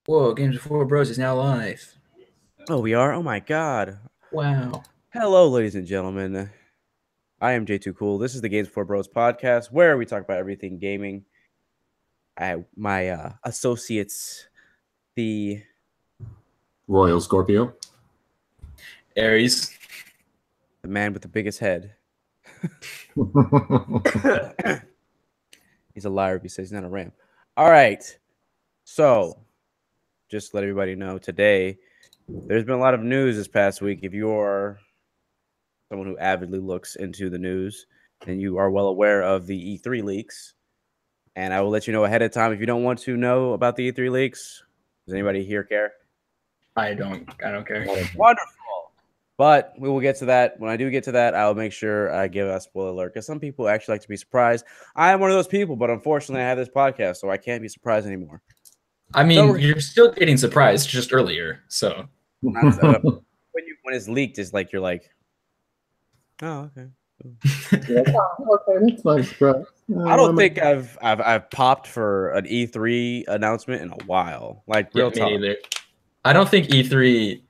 Whoa, Games4Bros is now live. Oh, we are? Oh my God. Wow. Hello, ladies and gentlemen. I am J2Cool. This is the Games4Bros Podcast, where we talk about everything gaming. My associates, the Royal Scorpio. Aries. the man with the biggest head. He's a liar if he says he's not a ram. All right. So, just to let everybody know, today there's been a lot of news this past week. If you are someone who avidly looks into the news, then you are well aware of the E3 leaks. And I will let you know ahead of time if you don't want to know about the E3 leaks. Does anybody here care? I don't care. Wonderful. But we will get to that. When I do get to that, I'll make sure I give a spoiler alert because some people actually like to be surprised. I am one of those people, but unfortunately, I have this podcast, so I can't be surprised anymore. I mean, you're still getting surprised just earlier. So when it's leaked, it's like you're like, oh, okay. Okay, that's my surprise. I don't think I've popped for an E3 announcement in a while. Like real talk. Me neither. I don't think E3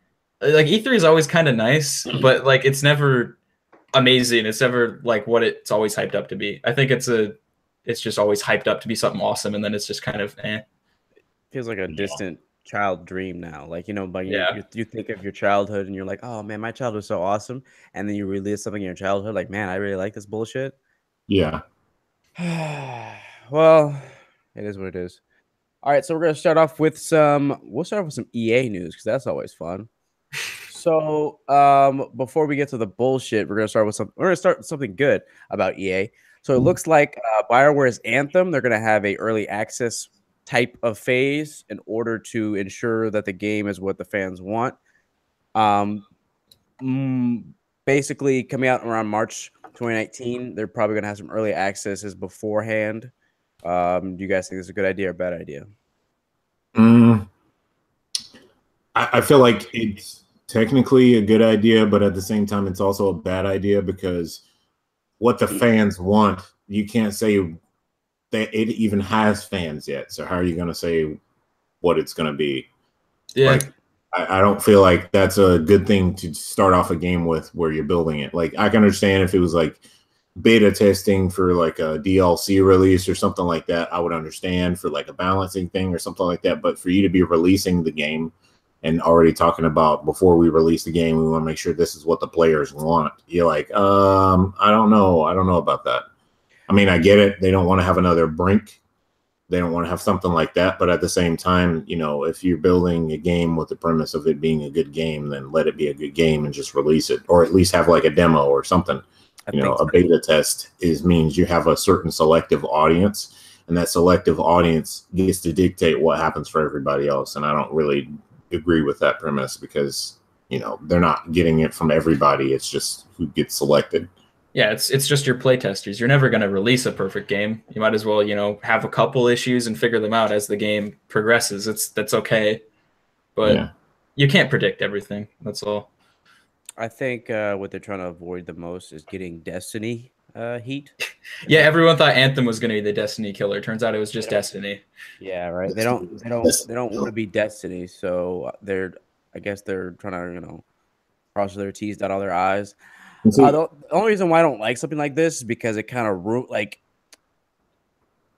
is always kind of nice, but like it's never amazing. It's never like what it's always hyped up to be. I think it's just always hyped up to be something awesome, and then it's just kind of Feels like a distant child dream now. Like, you know, but you think of your childhood and you're like, oh man, my childhood was so awesome. And then you release something in your childhood, like, man, I really like this bullshit. Yeah. Well, it is what it is. All right, so we're gonna start off with some EA news because that's always fun. So before we get to the bullshit, we're gonna start with something good about EA. So it looks like BioWare's Anthem, they're gonna have a early access type of phase in order to ensure that the game is what the fans want. Basically coming out around March 2019, they're probably going to have some early accesses beforehand. Do you guys think this is a good idea or a bad idea? I feel like it's technically a good idea, but at the same time, it's also a bad idea because what the fans want, you can't say that it even has fans yet. So how are you going to say what it's going to be? Yeah. Like, I don't feel like that's a good thing to start off a game with where you're building it. Like, I can understand if it was like beta testing for like a DLC release or something like that, I would understand for like a balancing thing or something like that. But for you to be releasing the game and already talking about before we release the game, we want to make sure this is what the players want. You're like, I don't know. I don't know about that. I mean, I get it. They don't want to have another Brink. They don't want to have something like that. But at the same time, you know, if you're building a game with the premise of it being a good game, then let it be a good game and just release it, or at least have like a demo or something. You know, a beta test means you have a certain selective audience, and that selective audience gets to dictate what happens for everybody else. And I don't really agree with that premise because, you know, they're not getting it from everybody. It's just who gets selected. Yeah, it's just your play testers. You're never going to release a perfect game. You might as well, you know, have a couple issues and figure them out as the game progresses. That's okay, but you can't predict everything. That's all. I think what they're trying to avoid the most is getting Destiny heat. Yeah, everyone thought Anthem was going to be the Destiny killer. Turns out it was just Destiny. Yeah, right. They don't want to be Destiny, so I guess they're trying to, you know, cross their T's, dot all their I's. The only reason why I don't like something like this is because it kind of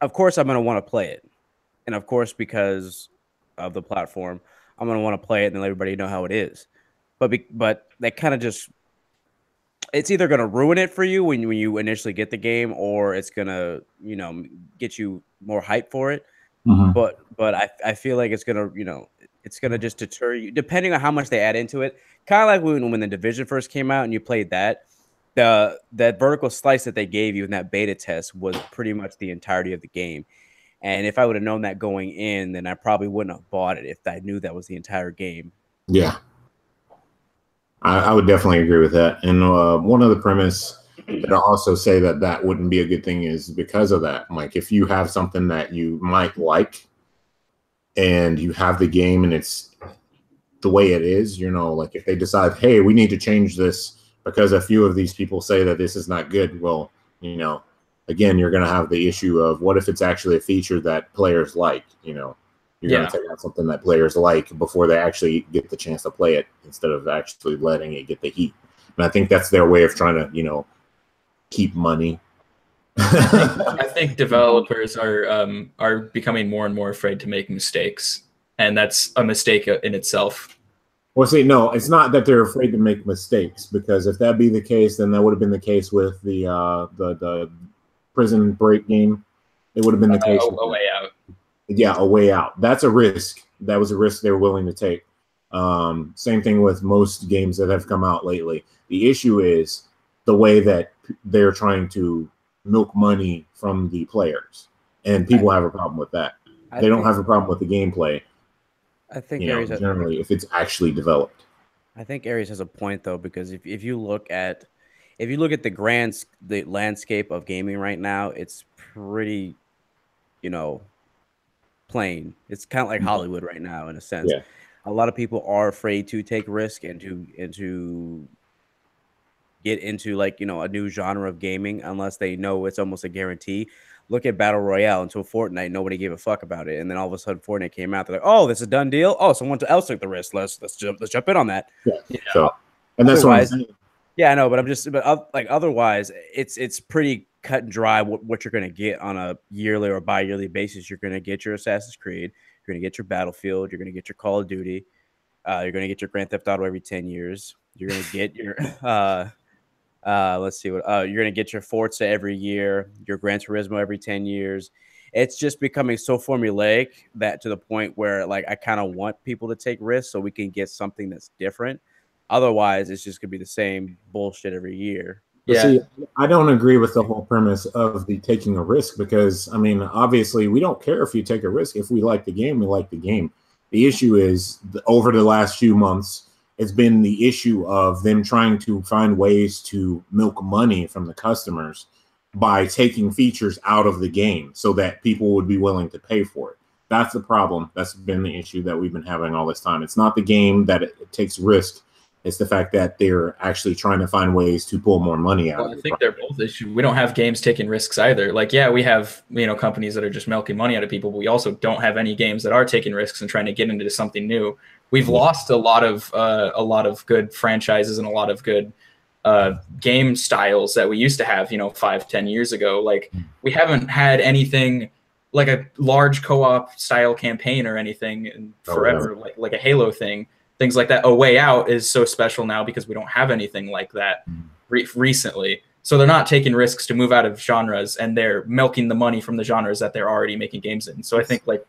of course I'm going to want to play it. And of course, because of the platform, I'm going to want to play it and let everybody know how it is. But that kind of just, it's either going to ruin it for you when you initially get the game, or it's going to, you know, get you more hype for it. Mm-hmm. But I feel like it's going to, you know, it's going to just deter you depending on how much they add into it. Kind of like when the Division first came out and you played that vertical slice that they gave you in that beta test was pretty much the entirety of the game. And if I would have known that going in, then I probably wouldn't have bought it if I knew that was the entire game. Yeah, I would definitely agree with that. And one other premise that I also say that wouldn't be a good thing is because of that. Like, if you have something that you might like and you have the game and it's the way it is, you know, like if they decide, hey, we need to change this because a few of these people say that this is not good, well, you know, again, you're going to have the issue of what if it's actually a feature that players like, you know, You're going to take out something that players like before they actually get the chance to play it, instead of actually letting it get the heat. And I think that's their way of trying to, keep money. I think developers are becoming more and more afraid to make mistakes, and that's a mistake in itself. Well, see, no, it's not that they're afraid to make mistakes, because if that be the case, then that would have been the case with the Prison Break game. It would have been the case. A Way Out. Yeah, A Way Out. That's a risk. That was a risk they were willing to take. Same thing with most games that have come out lately. The issue is the way that they're trying to milk money from the players, and people have a problem with that. They don't have a problem with the gameplay. I think generally, if it's actually developed. I think Aries has a point though, because if you look at the landscape of gaming right now, it's pretty, plain. It's kind of like Hollywood right now in a sense. Yeah. A lot of people are afraid to take risk and to get into a new genre of gaming unless they know it's almost a guarantee. Look at Battle Royale. Until Fortnite, nobody gave a fuck about it, and then all of a sudden Fortnite came out. They're like, "Oh, this is a done deal. Oh, someone else took the risk. Let's jump in on that." Yeah. So, and that's what I'm saying. Yeah, I know, but otherwise, it's pretty cut and dry what you're going to get on a yearly or bi-yearly basis. You're going to get your Assassin's Creed. You're going to get your Battlefield. You're going to get your Call of Duty. You're going to get your Grand Theft Auto every 10 years. You're going to get your let's see what you're going to get your Forza every year, your Gran Turismo every 10 years. It's just becoming so formulaic that to the point where I kind of want people to take risks so we can get something that's different. Otherwise, it's just going to be the same bullshit every year. But see, I don't agree with the whole premise of the taking a risk, because, obviously, we don't care if you take a risk. If we like the game, we like the game. The issue is, over the last few months, it's been the issue of them trying to find ways to milk money from the customers by taking features out of the game so that people would be willing to pay for it. That's the problem. That's been the issue that we've been having all this time. It's not the game that it takes risk. It's the fact that they're actually trying to find ways to pull more money out of it. I think they're both issues. We don't have games taking risks either. We have, companies that are just milking money out of people, but we also don't have any games that are taking risks and trying to get into something new. We've lost a lot of good franchises and a lot of good game styles that we used to have, 5-10 years ago. We haven't had anything like a large co-op style campaign or anything in forever, like a Halo thing. Things like that. A Way Out is so special now because we don't have anything like that recently. So they're not taking risks to move out of genres, and they're milking the money from the genres that they're already making games in. So I think but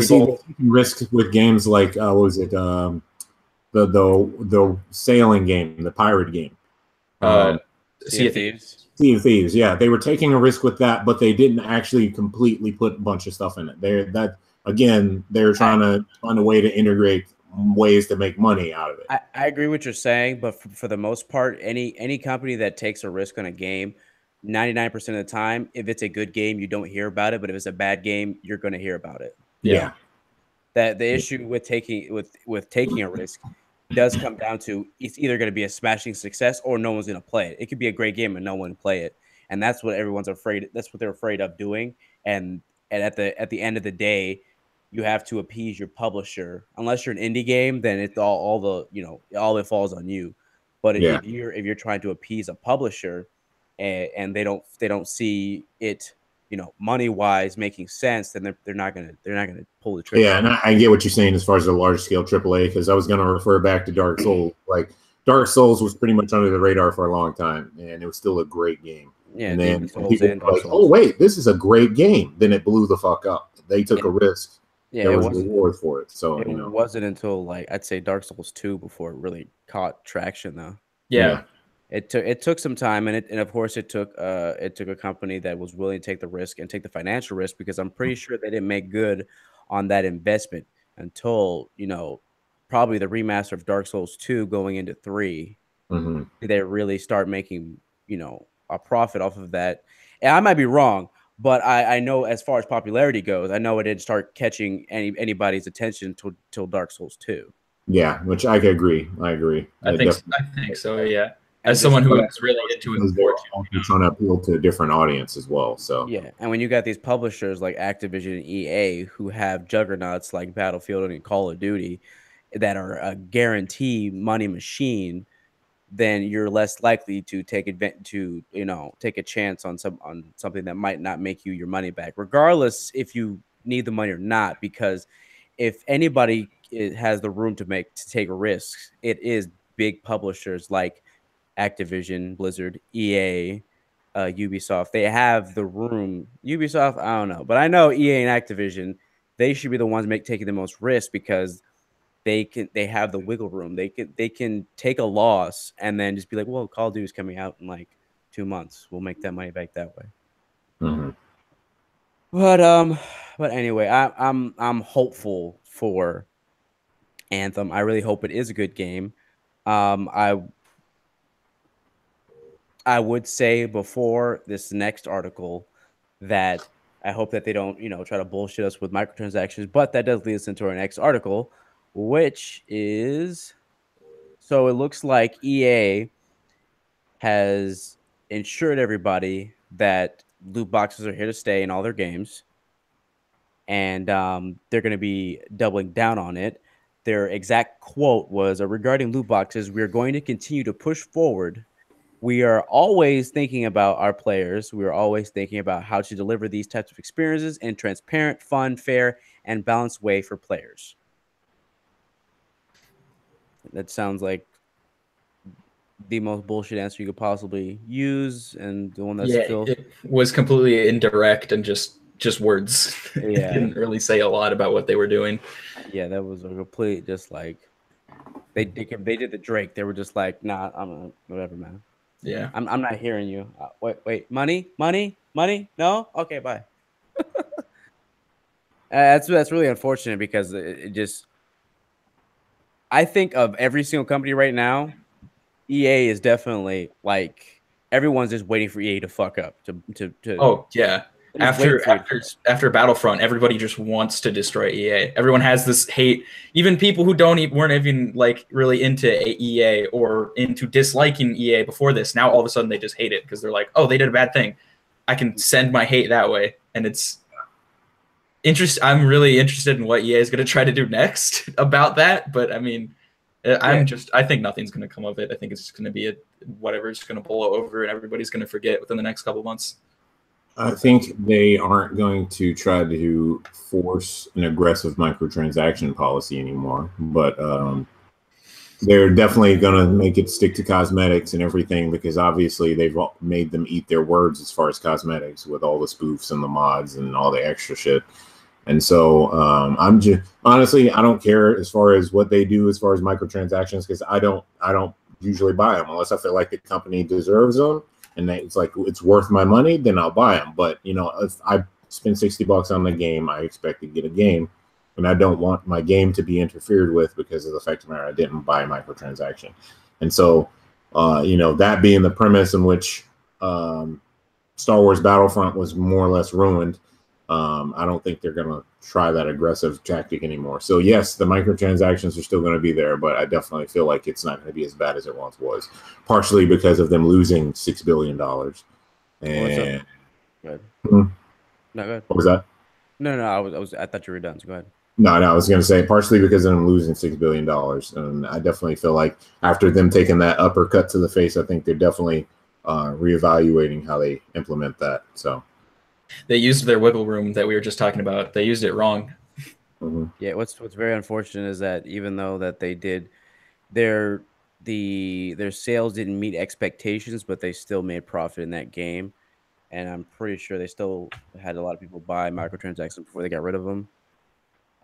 see, they're taking risks with games like what was it? The sailing game, the pirate game. Sea of Thieves. Sea of Thieves. Yeah, they were taking a risk with that, but they didn't actually completely put a bunch of stuff in it. They're trying to find a way to integrate ways to make money out of it. I agree with what you're saying, but for the most part, any company that takes a risk on a game, 99% of the time, if it's a good game, you don't hear about it. But if it's a bad game, you're going to hear about it. Yeah. That the issue with taking a risk does come down to it's either going to be a smashing success or no one's going to play it. It could be a great game and no one will play it, and that's what everyone's afraid. That's what they're afraid of doing. And at the end of the day, you have to appease your publisher. Unless you're an indie game, then it's all it falls on you. But if you're trying to appease a publisher and they don't see it, money wise making sense, then they're not gonna pull the trigger. Yeah, and I get what you're saying as far as the large scale AAA, because I was gonna refer back to Dark Souls. Dark Souls was pretty much under the radar for a long time, and it was still a great game. Yeah, and then people were like, "Oh wait, this is a great game." Then it blew the fuck up. They took a risk. Yeah, there was a reward for it. So it wasn't until I'd say Dark Souls 2 before it really caught traction, though. Yeah. It took some time, and of course it took a company that was willing to take the risk and take the financial risk, because I'm pretty sure they didn't make good on that investment until probably the remaster of Dark Souls 2 going into 3. Mm-hmm. They really start making a profit off of that. And I might be wrong, but I know as far as popularity goes, I know it didn't start catching anybody's attention till Dark Souls 2. Yeah, which I agree. I agree. I think so. Yeah. as someone who is really into it, they're trying to appeal to a different audience as well. So yeah, and when you got these publishers like Activision and EA who have juggernauts like Battlefield and Call of Duty that are a guarantee money machine, then you're less likely to take take a chance on something that might not make you your money back, regardless if you need the money or not. Because if anybody has the room to take risks, it is big publishers like Activision, Blizzard, EA, Ubisoft. They have the room. Ubisoft, I don't know, but I know EA and Activision, they should be the ones taking the most risk because they have the wiggle room. They can take a loss and then just be like, well, Call of Duty is coming out in like 2 months. We'll make that money back that way. Mm-hmm. But anyway, I'm hopeful for Anthem. I really hope it is a good game. I would say before this next article that I hope that they don't, try to bullshit us with microtransactions. But that does lead us into our next article, which is, so it looks like EA has ensured everybody that loot boxes are here to stay in all their games. And they're going to be doubling down on it. Their exact quote was, regarding loot boxes, we are going to continue to push forward. We are always thinking about our players. We are always thinking about how to deliver these types of experiences in transparent, fun, fair, and balanced way for players. That sounds like the most bullshit answer you could possibly use, and the one that's it was completely indirect and just words. Yeah. It didn't really say a lot about what they were doing. Yeah, that was a complete just like they did the Drake. They were just like, nah, I'm whatever, man. Yeah, I'm not hearing you. Wait, money, no, okay, bye. That's really unfortunate because it just. I think of every single company right now, EA is definitely like everyone's just waiting for EA to fuck up. To Oh yeah. After Battlefront, everybody just wants to destroy EA. Everyone has this hate. Even people who weren't even like really into EA or into disliking EA before this, now all of a sudden they just hate it because they're like, oh, they did a bad thing. I can send my hate that way, and it's I'm really interested in what EA is going to try to do next about that. But I mean, I think nothing's going to come of it. I think it's just going to be whatever's going to blow over, and everybody's going to forget within the next couple of months. I think they aren't going to try to force an aggressive microtransaction policy anymore, but they're definitely going to make it stick to cosmetics and everything because obviously they've made them eat their words as far as cosmetics with all the spoofs and the mods and all the extra shit. And so I'm just honestly, I don't care as far as what they do as far as microtransactions because I don't usually buy them unless I feel like the company deserves them. And it's like it's worth my money, then I'll buy them. But if I spend $60 on the game, I expect to get a game, and I don't want my game to be interfered with because of the fact of the matter I didn't buy a microtransaction. And so, that being the premise in which Star Wars Battlefront was more or less ruined, I don't think they're gonna try that aggressive tactic anymore. So yes, the microtransactions are still going to be there, but I definitely feel like it's not going to be as bad as it once was. Partially because of them losing $6 billion. And good. Hmm? No, go ahead. What was that? No. I thought you were done. So go ahead. No, I was going to say partially because of them losing $6 billion, and I definitely feel like after them taking that uppercut to the face, I think they're definitely reevaluating how they implement that. So. They used their wiggle room that we were just talking about. They used it wrong. Mm-hmm. Yeah, what's very unfortunate is that even though that they did their sales didn't meet expectations, but they still made profit in that game, and I'm pretty sure they still had a lot of people buy microtransactions before they got rid of them.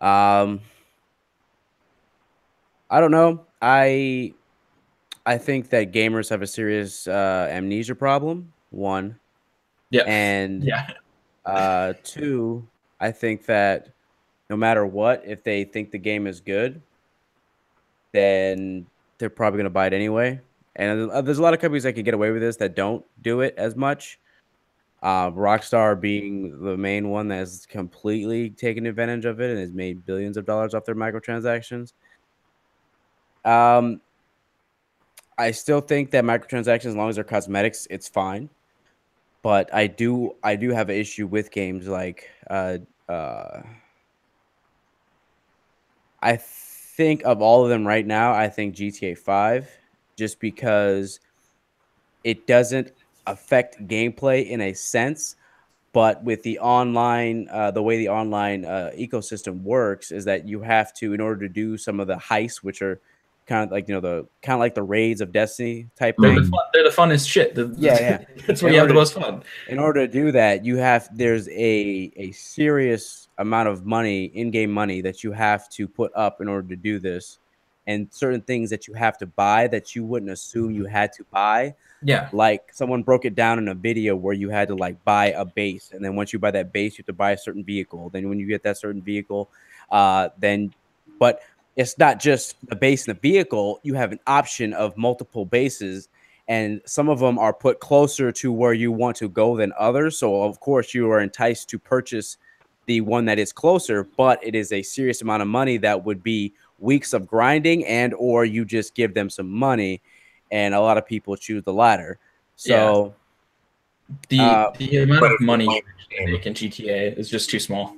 I don't know. I think that gamers have a serious amnesia problem. One, yeah, and yeah. Two, I think that no matter what, if they think the game is good, then they're probably going to buy it anyway. And there's a lot of companies that can get away with this that don't do it as much. Rockstar being the main one that has completely taken advantage of it and has made billions of dollars off their microtransactions. I still think that microtransactions, as long as they're cosmetics, it's fine. But I do have an issue with games like I think of all of them right now, I think GTA 5, just because it doesn't affect gameplay in a sense. But with the online, the way the online ecosystem works is that you have to, in order to do some of the heists, which are kind of like the raids of Destiny type They're thing. they're the funnest shit. Yeah. That's when you have the most fun. In order to do that, there's a serious amount of money, in-game money, that you have to put up in order to do this, and certain things that you have to buy that you wouldn't assume you had to buy. Yeah. Like someone broke it down in a video where you had to like buy a base, and then once you buy that base, you have to buy a certain vehicle. Then when you get that certain vehicle, but it's not just the base and the vehicle. You have an option of multiple bases, and some of them are put closer to where you want to go than others. So of course you are enticed to purchase the one that is closer, but it is a serious amount of money that would be weeks of grinding, and or you just give them some money. And a lot of people choose the latter. So the amount of money you make in GTA is just too small.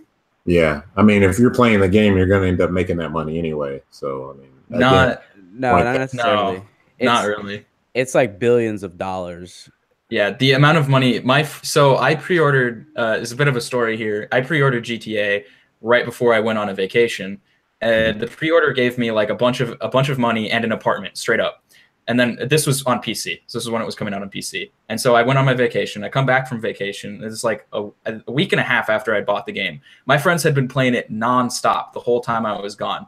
Yeah, I mean, if you're playing the game, you're going to end up making that money anyway. So I mean, not necessarily. Not really. It's like billions of dollars. Yeah, the amount of money. So I pre-ordered. Is a bit of a story here. I pre-ordered GTA right before I went on a vacation, and the pre-order gave me like a bunch of money and an apartment straight up. And then this was on PC. So this is when it was coming out on PC. And so I went on my vacation. I come back from vacation. It's like a week and a half after I bought the game. My friends had been playing it nonstop the whole time I was gone.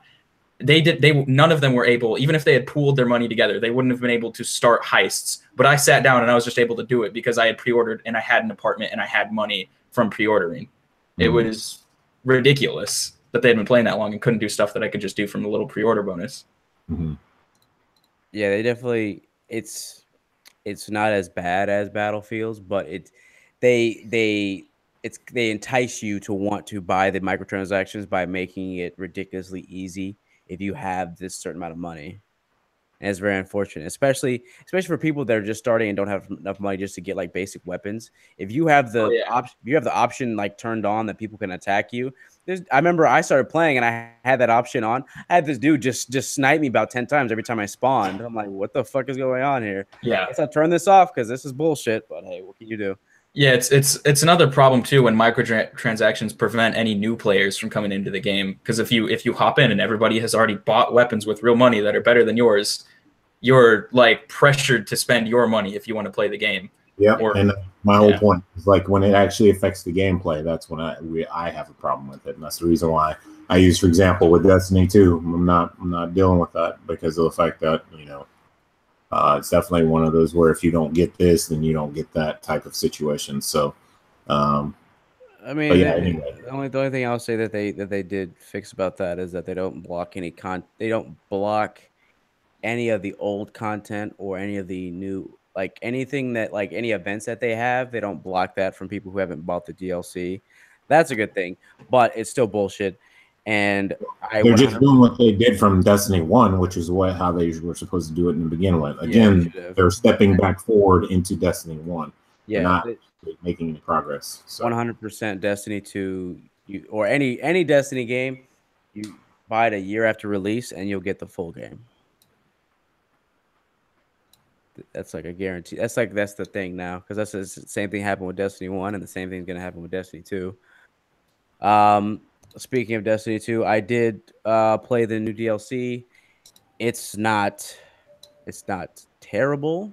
None of them were able, even if they had pooled their money together, they wouldn't have been able to start heists. But I sat down and I was just able to do it because I had pre-ordered and I had an apartment and I had money from pre-ordering. It was ridiculous that they had been playing that long and couldn't do stuff that I could just do from the little pre-order bonus. Yeah, they definitely. It's not as bad as Battlefield's, but they entice you to want to buy the microtransactions by making it ridiculously easy if you have this certain amount of money. And it's very unfortunate, especially for people that are just starting and don't have enough money just to get like basic weapons. If you have the option like turned on that people can attack you. I remember I started playing and I had that option on. I had this dude just snipe me about 10 times every time I spawned. I'm like, what the fuck is going on here? Yeah. I guess I'll turn this off because this is bullshit. But hey, what can you do? Yeah, it's another problem too when microtransactions prevent any new players from coming into the game. Because if you hop in and everybody has already bought weapons with real money that are better than yours, you're like pressured to spend your money if you want to play the game. Yeah, and my whole point is like when it actually affects the gameplay, that's when I have a problem with it, and that's the reason why I use, for example, with Destiny 2, I'm not dealing with that because of the fact that it's definitely one of those where if you don't get this, then you don't get that type of situation. So, I mean, anyway. the only thing I'll say that they did fix about that is that they don't block they don't block any of the old content or any of the new, like anything that like any events that they have, they don't block that from people who haven't bought the DLC. That's a good thing, but it's still bullshit. And they're just doing what they did from Destiny 1, which is how they were supposed to do it in the beginning with. Again, they're stepping back forward into Destiny 1. Yeah, not making any progress. So. 100% Destiny 2 or any Destiny game, you buy it a year after release and you'll get the full game. That's like a guarantee. That's the thing now, because that's the same thing happened with Destiny 1 and the same thing's going to happen with Destiny 2. Speaking of Destiny 2, I did play the new DLC. It's not terrible.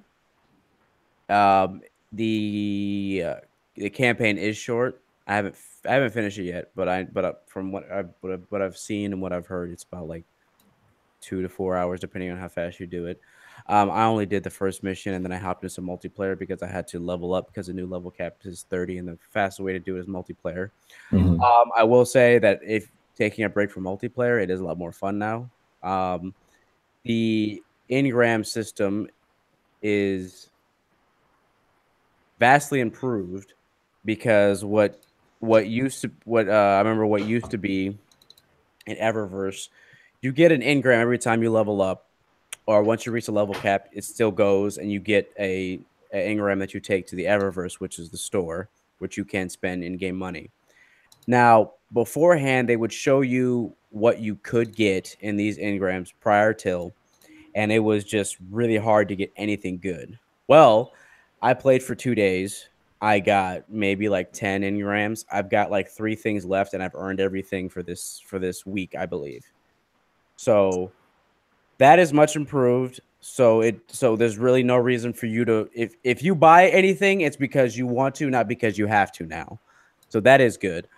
The campaign is short. I haven't finished it yet, but from what I've seen and what I've heard, it's about like 2 to 4 hours, depending on how fast you do it. I only did the first mission, and then I hopped into some multiplayer because I had to level up because the new level cap is 30, and the fastest way to do it is multiplayer. I will say that if taking a break from multiplayer, it is a lot more fun now. The engram system is vastly improved because what used to be in Eververse, you get an engram every time you level up, or once you reach a level cap, it still goes, and you get a engram that you take to the Eververse, which is the store, which you can spend in-game money. Now, beforehand, they would show you what you could get in these engrams prior till, and it was just really hard to get anything good. Well, I played for 2 days. I got maybe like 10 engrams. I've got like 3 things left, and I've earned everything for this week, I believe. So that is much improved. So there's really no reason for you to, if you buy anything, it's because you want to, not because you have to now. So that is good.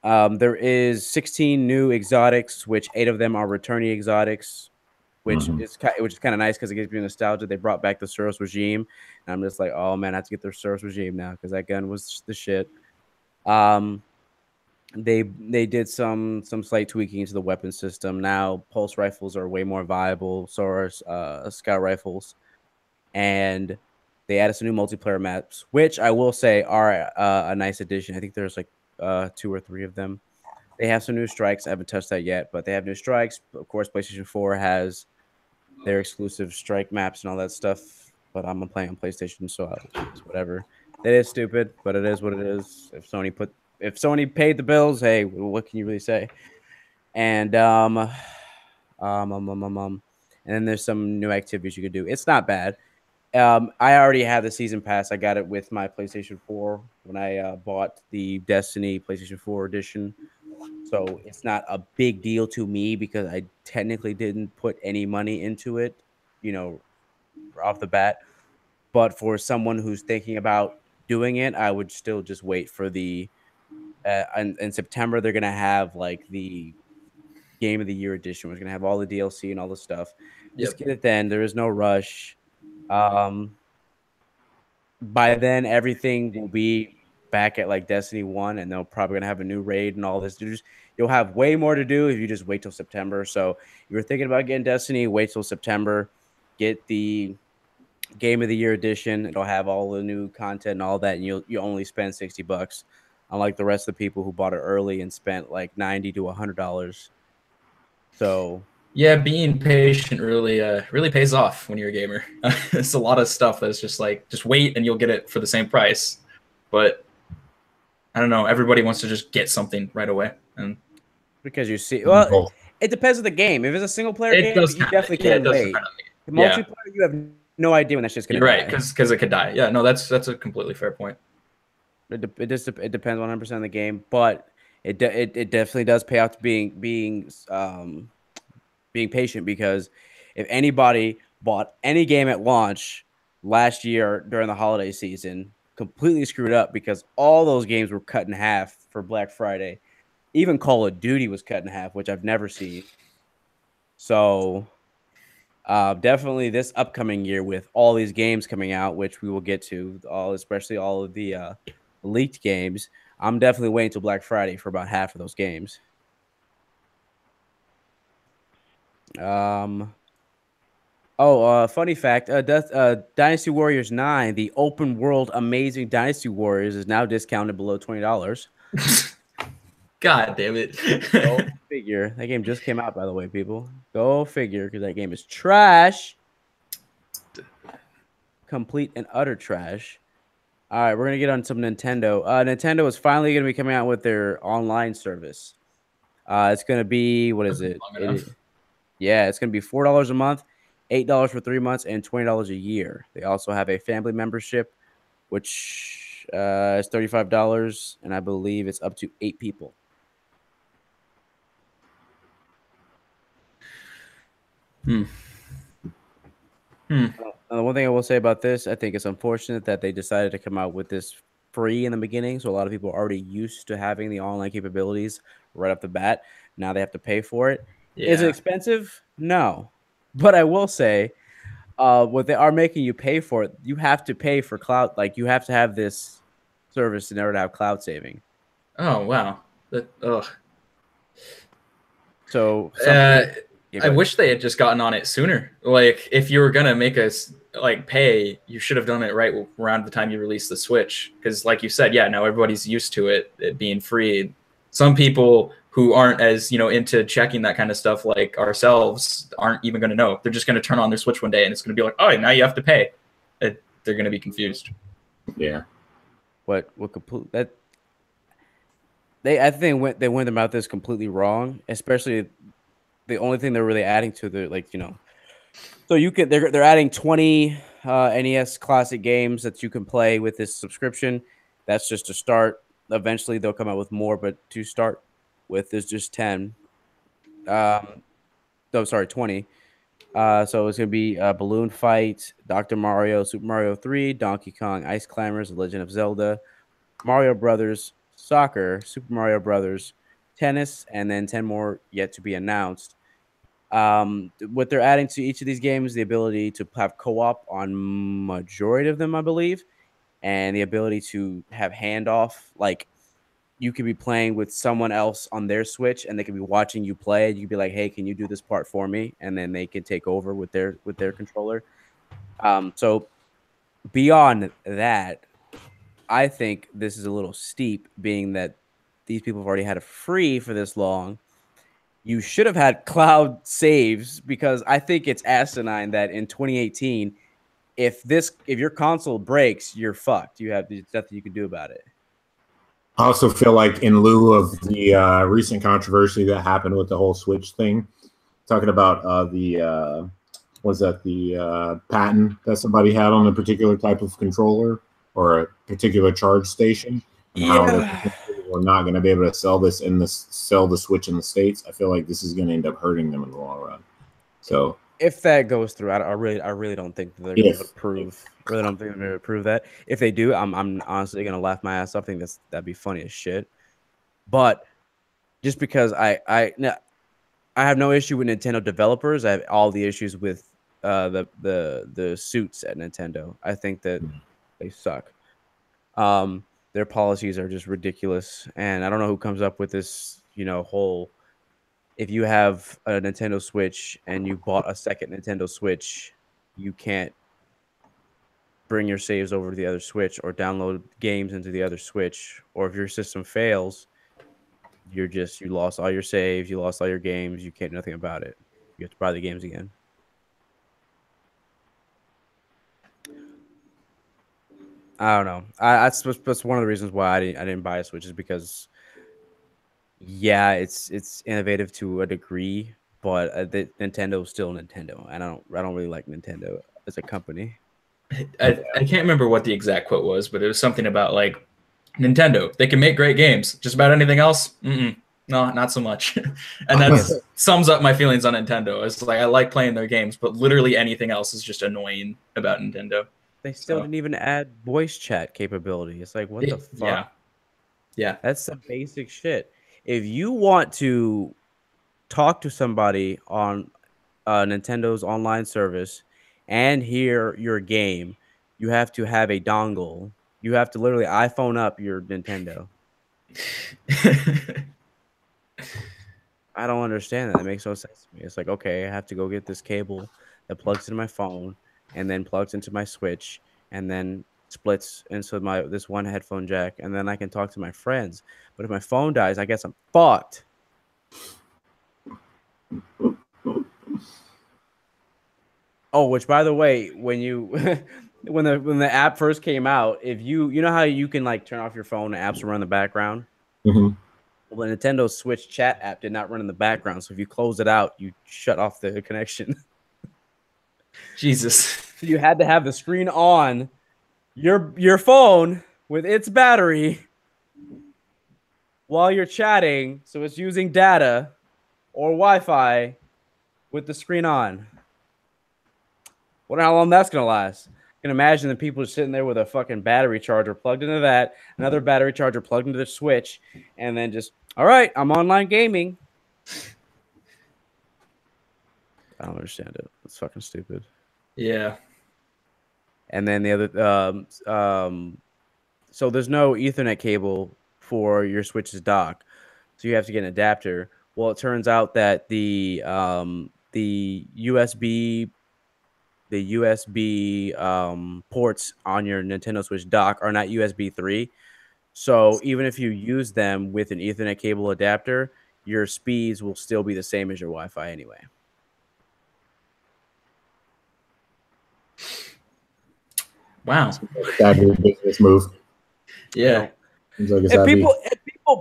There is 16 new exotics, which 8 of them are returning exotics, which is kind of nice because it gives you nostalgia. They brought back the Suros regime, and I'm just like, oh man, I have to get their Suros regime now because that gun was the shit. They did some slight tweaking to the weapon system. Now pulse rifles are way more viable, so are scout rifles, and they added some new multiplayer maps, which I will say are a nice addition. I think there's like 2 or 3 of them. They have some new strikes. I haven't touched that yet, but they have new strikes. Of course, PlayStation 4 has their exclusive strike maps and all that stuff, but I'm playing on PlayStation, so it's whatever. It is stupid, but it is what it is. If Sony paid the bills, hey, what can you really say? And and then there's some new activities you could do. It's not bad. I already have the season pass. I got it with my PlayStation 4 when I bought the Destiny PlayStation 4 edition. So it's not a big deal to me because I technically didn't put any money into it, off the bat. But for someone who's thinking about doing it, I would still just wait for the in September. They're gonna have like the Game of the Year edition. We're gonna have all the DLC and all the stuff. Just get it then. There is no rush. By then, everything will be back at like Destiny 1, and they're probably gonna have a new raid and all this. You'll have way more to do if you just wait till September. So if you're thinking about getting Destiny, wait till September. Get the Game of the Year edition. It'll have all the new content and all that, and you only spend $60. Unlike the rest of the people who bought it early and spent like $90 to $100. So yeah, being patient really pays off when you're a gamer. It's a lot of stuff that's just like, just wait and you'll get it for the same price. But I don't know, everybody wants to just get something right away. And because you see, well, it depends on the game. If it's a single player game, you definitely can wait. The multiplayer, you have no idea when that shit's gonna die. Right, because it could die. Yeah, no, that's a completely fair point. It depends 100% on the game, but it definitely does pay off to being patient, because if anybody bought any game at launch last year during the holiday season, completely screwed up because all those games were cut in half for Black Friday. Even Call of Duty was cut in half, which I've never seen. So definitely this upcoming year with all these games coming out, which we will get to, especially all of the leaked games, I'm definitely waiting till Black Friday for about half of those games. Funny fact, Dynasty Warriors 9, the open world amazing Dynasty Warriors, is now discounted below $20. God damn it. Go figure. That game just came out, by the way, people. Go figure, because that game is trash. Complete and utter trash. All right, we're going to get on some Nintendo. Nintendo is finally going to be coming out with their online service. It's going to be, what is it? Yeah, it's going to be $4 a month, $8 for 3 months, and $20 a year. They also have a family membership, which is $35, and I believe it's up to 8 people. The one thing I will say about this, I think it's unfortunate that they decided to come out with this free in the beginning, so a lot of people are already used to having the online capabilities right off the bat. Now they have to pay for it. Yeah. Is it expensive? No. But I will say, what they are making you pay for it, you have to pay for cloud. Like, you have to have this service in order to have cloud saving. Oh, wow. So, I wish they had just gotten on it sooner. Like, if you were going to make us like pay, you should have done it right around the time you released the Switch. Because like you said, yeah, now everybody's used to it being free. some people who aren't as, into checking that kind of stuff like ourselves aren't even going to know. They're just going to turn on their Switch one day and it's going to be like, oh, now you have to pay. They're going to be confused. Yeah. I think they went about this completely wrong, especially the only thing they're really adding to the so they're adding 20 NES classic games that you can play with this subscription. That's just to start. Eventually they'll come out with more, but to start with is just 10. 20. So it's gonna be Balloon Fight, Dr. Mario, Super Mario 3, Donkey Kong, Ice Climbers, The Legend of Zelda, Mario Brothers Soccer, Super Mario Brothers Tennis, and then 10 more yet to be announced. What they're adding to each of these games, the ability to have co-op on majority of them, I believe, and the ability to have handoff. Like you could be playing with someone else on their Switch, and they could be watching you play. You could be like, "Hey, can you do this part for me?" And then they can take over with their controller. So beyond that, I think this is a little steep, being that these people have already had it free for this long. You should have had cloud saves, because I think it's asinine that in 2018, if your console breaks, you're fucked. There's nothing you can do about it. I also feel like in lieu of the recent controversy that happened with the whole Switch thing, talking about the patent that somebody had on a particular type of controller or a particular charge station, and how we're not going to be able to sell the Switch in the States. I feel like this is going to end up hurting them in the long run. So if that goes through, I really don't think that they're going to prove. Really don't think they're going to prove that. If they do, I'm honestly going to laugh my ass off. I think that'd be funny as shit. But just because I have no issue with Nintendo developers, I have all the issues with the suits at Nintendo. I think that they suck. Their policies are just ridiculous, and I don't know who comes up with this, whole. If you have a Nintendo Switch and you bought a second Nintendo Switch, you can't bring your saves over to the other Switch or download games into the other Switch. Or if your system fails, you lost all your saves, you lost all your games, you can't do nothing about it. You have to buy the games again. I don't know. That's one of the reasons why I didn't buy a Switch, is because, yeah, it's innovative to a degree, but Nintendo is still Nintendo, and I don't really like Nintendo as a company. I can't remember what the exact quote was, but it was something about like, Nintendo, they can make great games. Just about anything else, no, not so much. And that sums up my feelings on Nintendo. It's like I like playing their games, but literally anything else is just annoying about Nintendo. They still didn't even add voice chat capability. It's like, what the fuck? Yeah. That's some basic shit. If you want to talk to somebody on Nintendo's online service and hear your game, you have to have a dongle. You have to literally iPhone up your Nintendo. I don't understand that. That makes no sense to me. It's like, okay, I have to go get this cable that plugs into my phone and then plugs into my Switch and then splits into this one headphone jack, and then I can talk to my friends. But if my phone dies, I guess I'm fucked. Oh, which, by the way, when you when the app first came out, if you know how you can like turn off your phone and apps will run in the background. Mm-hmm. Well, the Nintendo Switch chat app did not run in the background, so if you close it out, you shut off the connection. Jesus. So you had to have the screen on your phone with its battery while you're chatting, so it's using data or Wi-Fi with the screen on. Wonder how long that's gonna last. I can imagine the people are sitting there with a fucking battery charger plugged into that, another battery charger plugged into the Switch, and then just, all right, I'm online gaming. I don't understand it. It's fucking stupid. Yeah. And then the other, so there's no Ethernet cable for your Switch's dock, so you have to get an adapter. Well, it turns out that the USB ports on your Nintendo Switch dock are not USB 3. So even if you use them with an Ethernet cable adapter, your speeds will still be the same as your Wi-Fi anyway. Wow. Savvy business move. Yeah. And people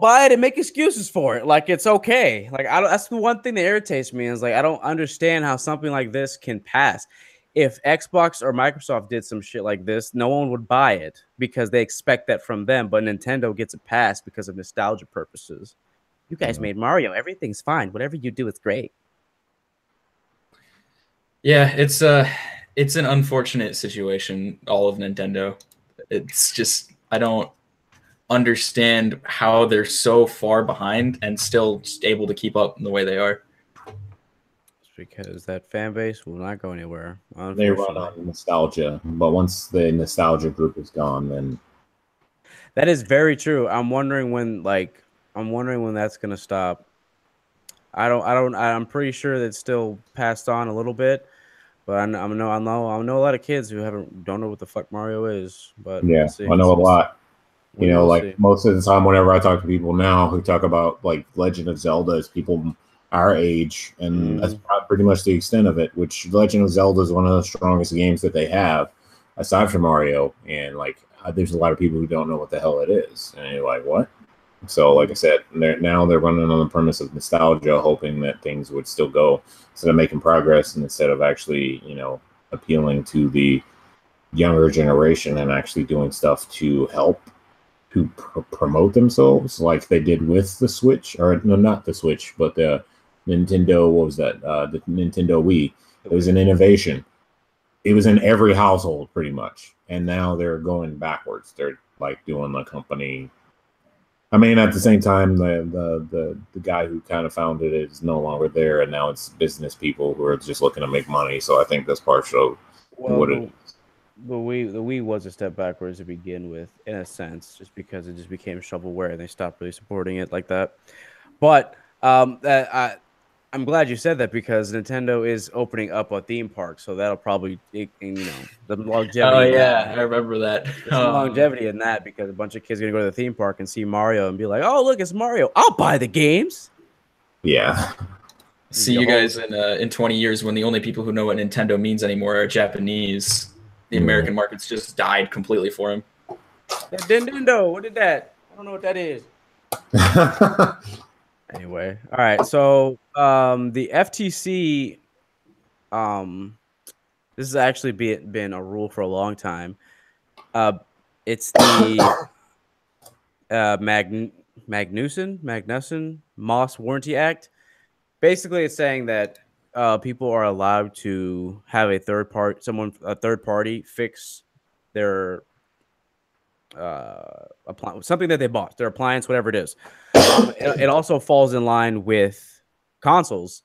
buy it and make excuses for it. Like it's okay. Like that's the one thing that irritates me is like I don't understand how something like this can pass. If Xbox or Microsoft did some shit like this, no one would buy it because they expect that from them. But Nintendo gets a pass because of nostalgia purposes. You guys made Mario. Everything's fine. Whatever you do, it's great. Yeah, it's an unfortunate situation, all of Nintendo. It's just I don't understand how they're so far behind and still able to keep up in the way they are. It's because that fan base will not go anywhere. They run on nostalgia, but once the nostalgia group is gone, then that is very true. I'm wondering when that's gonna stop. I'm pretty sure that it's still passed on a little bit, but I know a lot of kids who don't know what the fuck Mario is. But yeah, I know a lot. Most of the time, whenever I talk to people now who talk about like Legend of Zelda, it's people our age, and that's pretty much the extent of it. Which Legend of Zelda is one of the strongest games that they have, aside from Mario. And like, there's a lot of people who don't know what the hell it is, and you're like, what? So, like I said, they're running on the premise of nostalgia, hoping that things would still go instead of making progress, and instead of actually, appealing to the younger generation and actually doing stuff to help to promote themselves, like they did with the Switch, or no, not the Switch, but the Nintendo. What was that? The Nintendo Wii. It was an innovation. It was in every household pretty much, and now they're going backwards. They're like doing the company. I mean, at the same time, the guy who kind of founded it is no longer there, and now it's business people who are just looking to make money. So I think that's partial what it is. The Wii was a step backwards to begin with, in a sense, just because it just became shovelware and they stopped really supporting it like that. But I'm glad you said that because Nintendo is opening up a theme park, so that'll probably, the longevity. Oh yeah, I remember that. There's some longevity in that because a bunch of kids are gonna go to the theme park and see Mario and be like, "Oh, look, it's Mario! I'll buy the games." Yeah. See you guys in 20 years when the only people who know what Nintendo means anymore are Japanese. The American market's just died completely for him. That Nintendo, what is that? I don't know what that is. Anyway, all right. So the FTC, this has actually been a rule for a long time. It's the Magnuson Moss Warranty Act. Basically, it's saying that people are allowed to have a third party fix their something that they bought, their appliance, whatever it is. It also falls in line with consoles.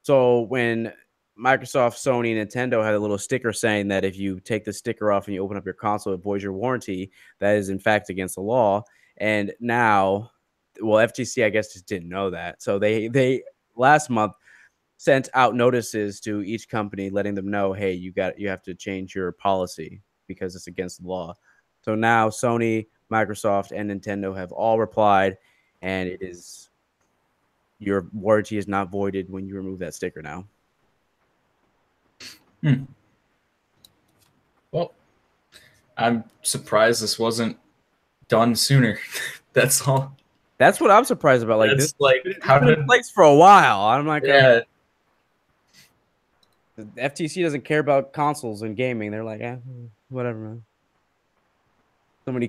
So when Microsoft, Sony, and Nintendo had a little sticker saying that if you take the sticker off and you open up your console, it voids your warranty, that is in fact against the law. And now, well, FTC, I guess, just didn't know that. So they last month sent out notices to each company letting them know, hey, you have to change your policy because it's against the law. So now Sony, Microsoft, and Nintendo have all replied, and it is your warranty is not voided when you remove that sticker now. Well, I'm surprised this wasn't done sooner. That's all. That's what I'm surprised about. Like it's this, like how did it place for a while? I'm like, yeah. The FTC doesn't care about consoles and gaming. They're like, whatever, man.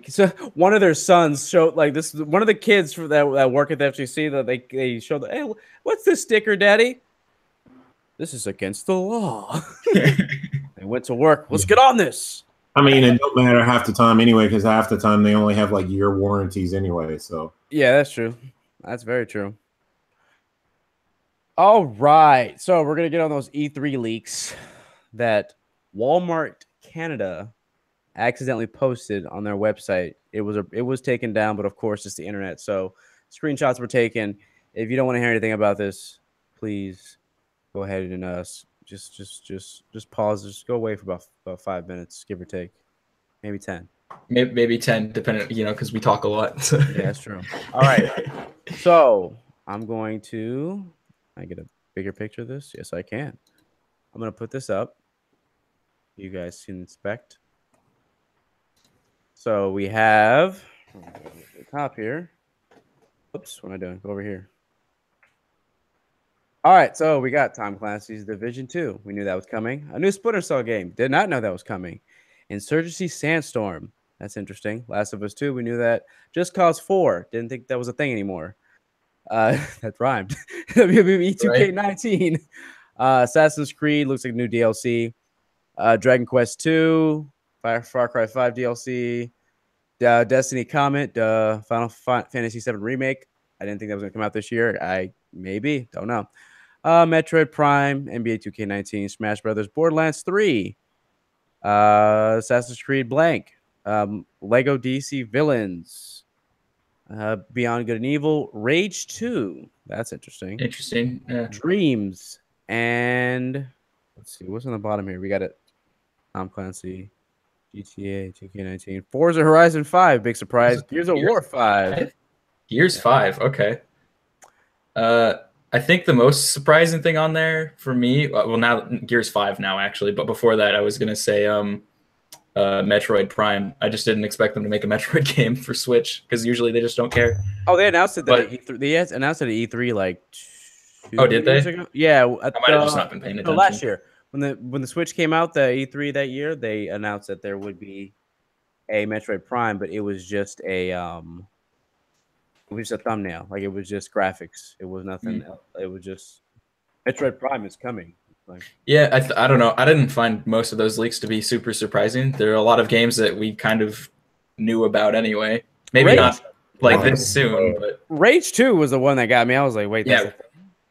So one of their sons showed like this. One of the kids that work at the FTC that they showed. Hey, what's this sticker, Daddy? This is against the law. They went to work. Let's get on this. I mean, it don't matter half the time anyway, because half the time they only have like year warranties anyway. So yeah, that's true. That's very true. All right, so we're gonna get on those E3 leaks that Walmart Canada accidentally posted on their website. It was taken down, but of course it's the internet, so screenshots were taken. If you don't want to hear anything about this, please go ahead and just pause. Just go away for about 5 minutes, give or take, maybe 10. Maybe 10, depending, because we talk a lot. Yeah, that's true. All right. So I'm going to. I get a bigger picture of this? Yes, I can. I'm going to put this up. You guys can inspect. So we have the top here. Oops, what am I doing? Go over here. All right, so we got Tom Clancy's Division 2. We knew that was coming. A new Splinter Cell game. Did not know that was coming. Insurgency Sandstorm. That's interesting. Last of Us 2. We knew that. Just Cause 4. Didn't think that was a thing anymore. That rhymed. WWE 2K19. Assassin's Creed. Looks like new DLC. Dragon Quest 2. Far Cry 5 DLC. Destiny Comet. Final Fantasy 7 Remake. I didn't think that was going to come out this year. Maybe. Don't know. Metroid Prime, NBA 2K19, Smash Brothers, Borderlands 3, Assassin's Creed Blank, Lego DC Villains, Beyond Good and Evil, Rage 2. That's interesting. Interesting. Yeah. Dreams. And let's see. What's on the bottom here? We got it. Tom Clancy, GTA 2K19, Forza Horizon 5. Big surprise. Gears of War 5. Gears 5. Okay. I think the most surprising thing on there for me, well, now Gears 5 now actually, but before that I was gonna say Metroid Prime. I just didn't expect them to make a Metroid game for Switch because usually they just don't care. Oh, they announced it. They announced it at E3 like 2 did they? Ago? Yeah, I might have just not been paying attention. Last year when the Switch came out, the E3 that year, they announced that there would be a Metroid Prime, but it was just a thumbnail. Like, it was just graphics. It was nothing else. It was just Metroid Prime is coming. Like, yeah, I don't know. I didn't find most of those leaks to be super surprising. There are a lot of games that we kind of knew about anyway. Maybe not like this soon, but Rage 2 was the one that got me. I was like, wait,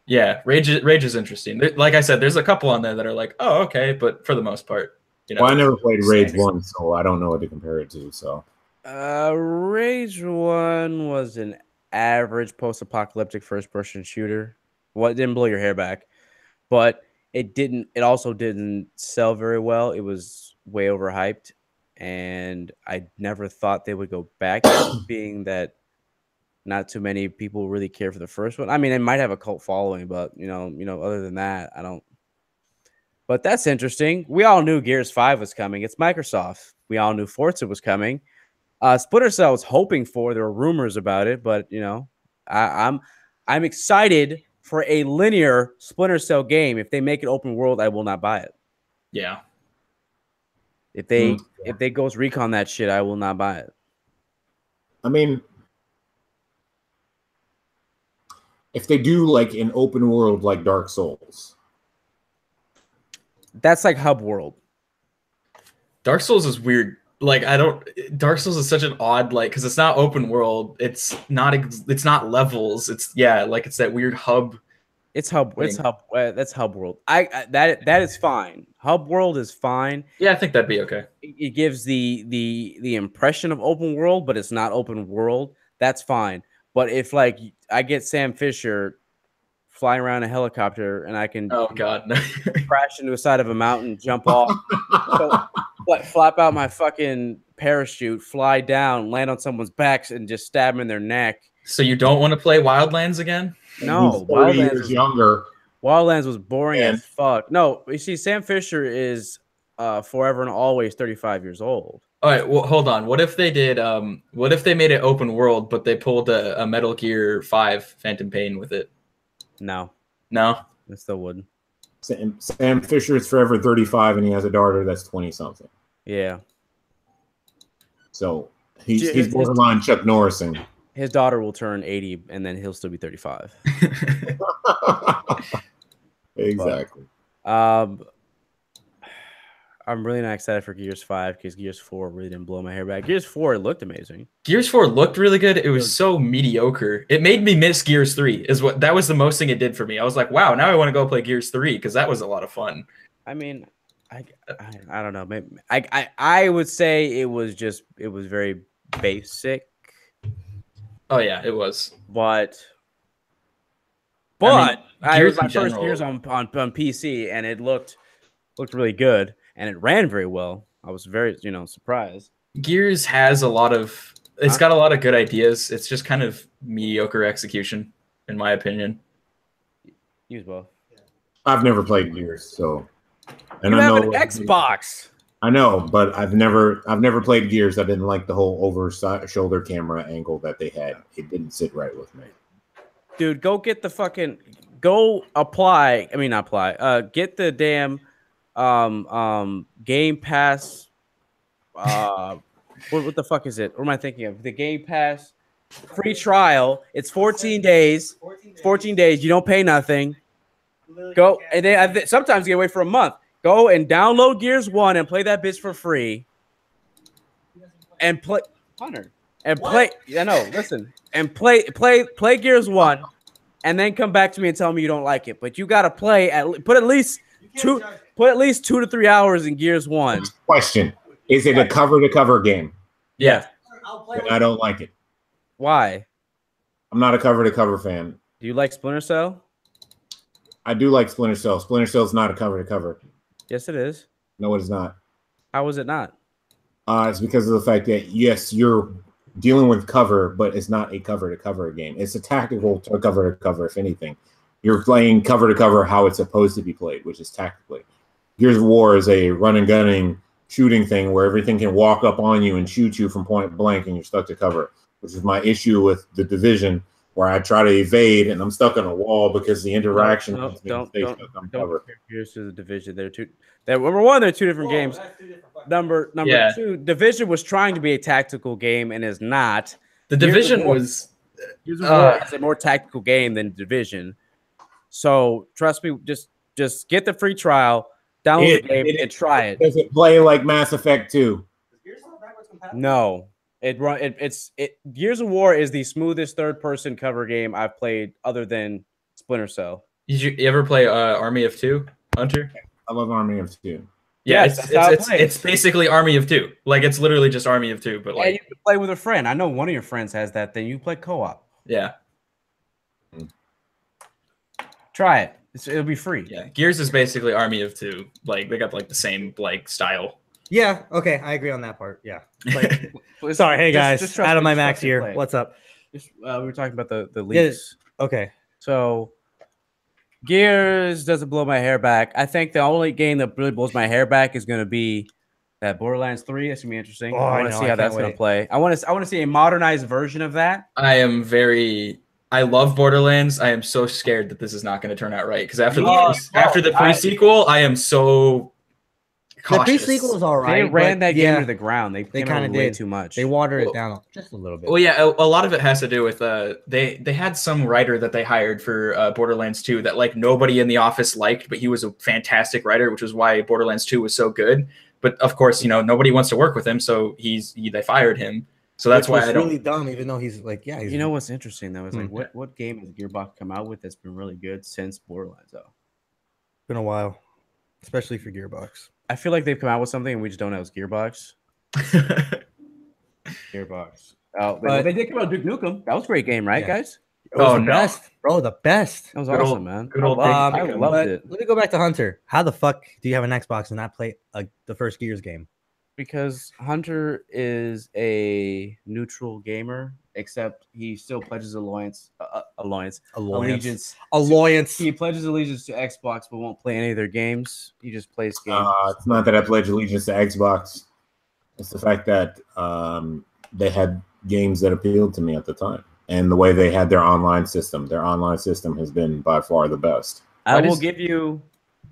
yeah. Rage is interesting. Like I said, there's a couple on there that are like, oh, okay, but for the most part, well, I never played Rage 1, so I don't know what to compare it to. So, Rage 1 was an average post-apocalyptic first-person shooter. Well, it didn't blow your hair back, but it also didn't sell very well. It was way overhyped, and I never thought they would go back, being that not too many people really care for the first one. I mean, it might have a cult following, but other than that, I don't. But that's interesting. We all knew Gears 5 was coming. It's Microsoft. We all knew Forza was coming. Splinter Cell was hoping for. There were rumors about it, but I'm excited for a linear Splinter Cell game. If they make it open world, I will not buy it. Yeah. If they Ghost Recon that shit, I will not buy it. I mean, if they do like an open world like Dark Souls, that's like hub world. Dark Souls is weird. Like, Dark Souls is such an odd, like, because it's not open world. It's not levels. It's that weird hub. It's hub. Thing. It's hub. That's hub world. That is fine. Hub world is fine. Yeah, I think that'd be okay. It gives the impression of open world, but it's not open world. That's fine. But if like I get Sam Fisher flying around a helicopter and I can crash into the side of a mountain, jump off, flap out my fucking parachute, fly down, land on someone's backs, and just stab them in their neck. So you don't want to play Wildlands again? No, Wildlands was younger. Wildlands was boring as fuck. No, you see, Sam Fisher is forever and always 35 years old. All right, well, hold on. What if they did? What if they made it open world, but they pulled a Metal Gear 5 Phantom Pain with it? No, it still wouldn't. Sam Fisher is forever 35, and he has a daughter that's 20-something. Yeah. So he's borderline Chuck Norrising. His daughter will turn 80, and then he'll still be 35. Exactly. But, I'm really not excited for Gears 5 because Gears 4 really didn't blow my hair back. Gears 4, it looked amazing. Gears 4 looked really good. It was so mediocre. It made me miss Gears 3. That was the most thing it did for me. I was like, wow, now I want to go play Gears 3 because that was a lot of fun. I mean, I don't know. Maybe I would say it was very basic. Oh yeah, it was. But it was my first Gears on PC, and it looked really good. And it ran very well. I was very, surprised. Gears has a lot of. It's got a lot of good ideas. It's just kind of mediocre execution, in my opinion. Use both. I've never played Gears, so. And you have an Xbox. I know, but I've never played Gears. I didn't like the whole over shoulder camera angle that they had. It didn't sit right with me. Dude, go get the fucking apply. I mean, not apply. Get the damn Game Pass. What the fuck is it? What am I thinking of? The Game Pass free trial. It's 14 days. 14 days. You don't pay nothing. Go and then sometimes you get away for a month. Go and download Gears 1 and play that bitch for free. And play Hunter. And play. Yeah, no, listen. And play Gears 1 and then come back to me and tell me you don't like it. But you gotta play put at least 2 to 3 hours in Gears 1. Question. Is it a cover-to-cover game? Yeah. I don't like it. Why? I'm not a cover-to-cover fan. Do you like Splinter Cell? I do like Splinter Cell. Splinter Cell is not a cover-to-cover. Yes, it is. No, it is not. How is it not? It's because of the fact that, yes, you're dealing with cover, but it's not a cover-to-cover game. It's a tactical cover-to-cover, if anything. You're playing cover-to-cover how it's supposed to be played, which is tactically. Gears of War is a run-and-gunning shooting thing where everything can walk up on you and shoot you from point blank and you're stuck to cover, which is my issue with the Division, where I try to evade and I'm stuck on a wall because the interaction don't Here's to the Division. Number one, they're two different games. Number two, Division was trying to be a tactical game and is not. The Division was it's a more tactical game than Division. So trust me, just get the free trial, download the game, and try it. Does it play like Mass Effect 2? No. Gears of War is the smoothest third-person cover game I've played other than Splinter Cell. Did you ever play Army of Two, Hunter? I love Army of Two. Yeah, it's basically Army of Two. Like, it's literally just Army of Two, but like you can play with a friend. I know one of your friends has that thing. You play co-op. Yeah. Try it. It'll be free. Yeah, Gears is basically Army of Two. Like, they got like the same like style. Yeah, okay, I agree on that part. Yeah. Like, sorry, hey guys, just out of my max here. What's up? We were talking about the leaks. Yeah, okay. So Gears doesn't blow my hair back. I think the only game that really blows my hair back is going to be that Borderlands 3. That's going to be interesting. I want to see how that's going to play. I want to see a modernized version of that. I love Borderlands. I am so scared that this is not going to turn out right because after the pre-sequel, I am so cautious. The pre-sequel is all right. They ran that game to the ground. They kind of did way too much. They watered it down just a little bit. Well, yeah, a lot of it has to do with they had some writer that they hired for Borderlands 2 that like nobody in the office liked, but he was a fantastic writer, which was why Borderlands 2 was so good. But of course, nobody wants to work with him, so they fired him. So that's why I don't. Really dumb, even though he's like, yeah. You know what's interesting though is like what game has Gearbox come out with that's been really good since Borderlands though? Been a while, especially for Gearbox. I feel like they've come out with something and we just don't know it's Gearbox. Gearbox. Oh, but they did come out with Duke Nukem. That was a great game, right, guys? It was the best, bro. The best. That was awesome, man. Good old I loved it. Let me go back to Hunter. How the fuck do you have an Xbox and not play the first Gears game? Because Hunter is a neutral gamer, except he still pledges allegiance. He pledges allegiance to Xbox, but won't play any of their games. He just plays games. It's not that I pledge allegiance to Xbox. It's the fact that they had games that appealed to me at the time, and the way they had their online system. Their online system has been by far the best. I will give you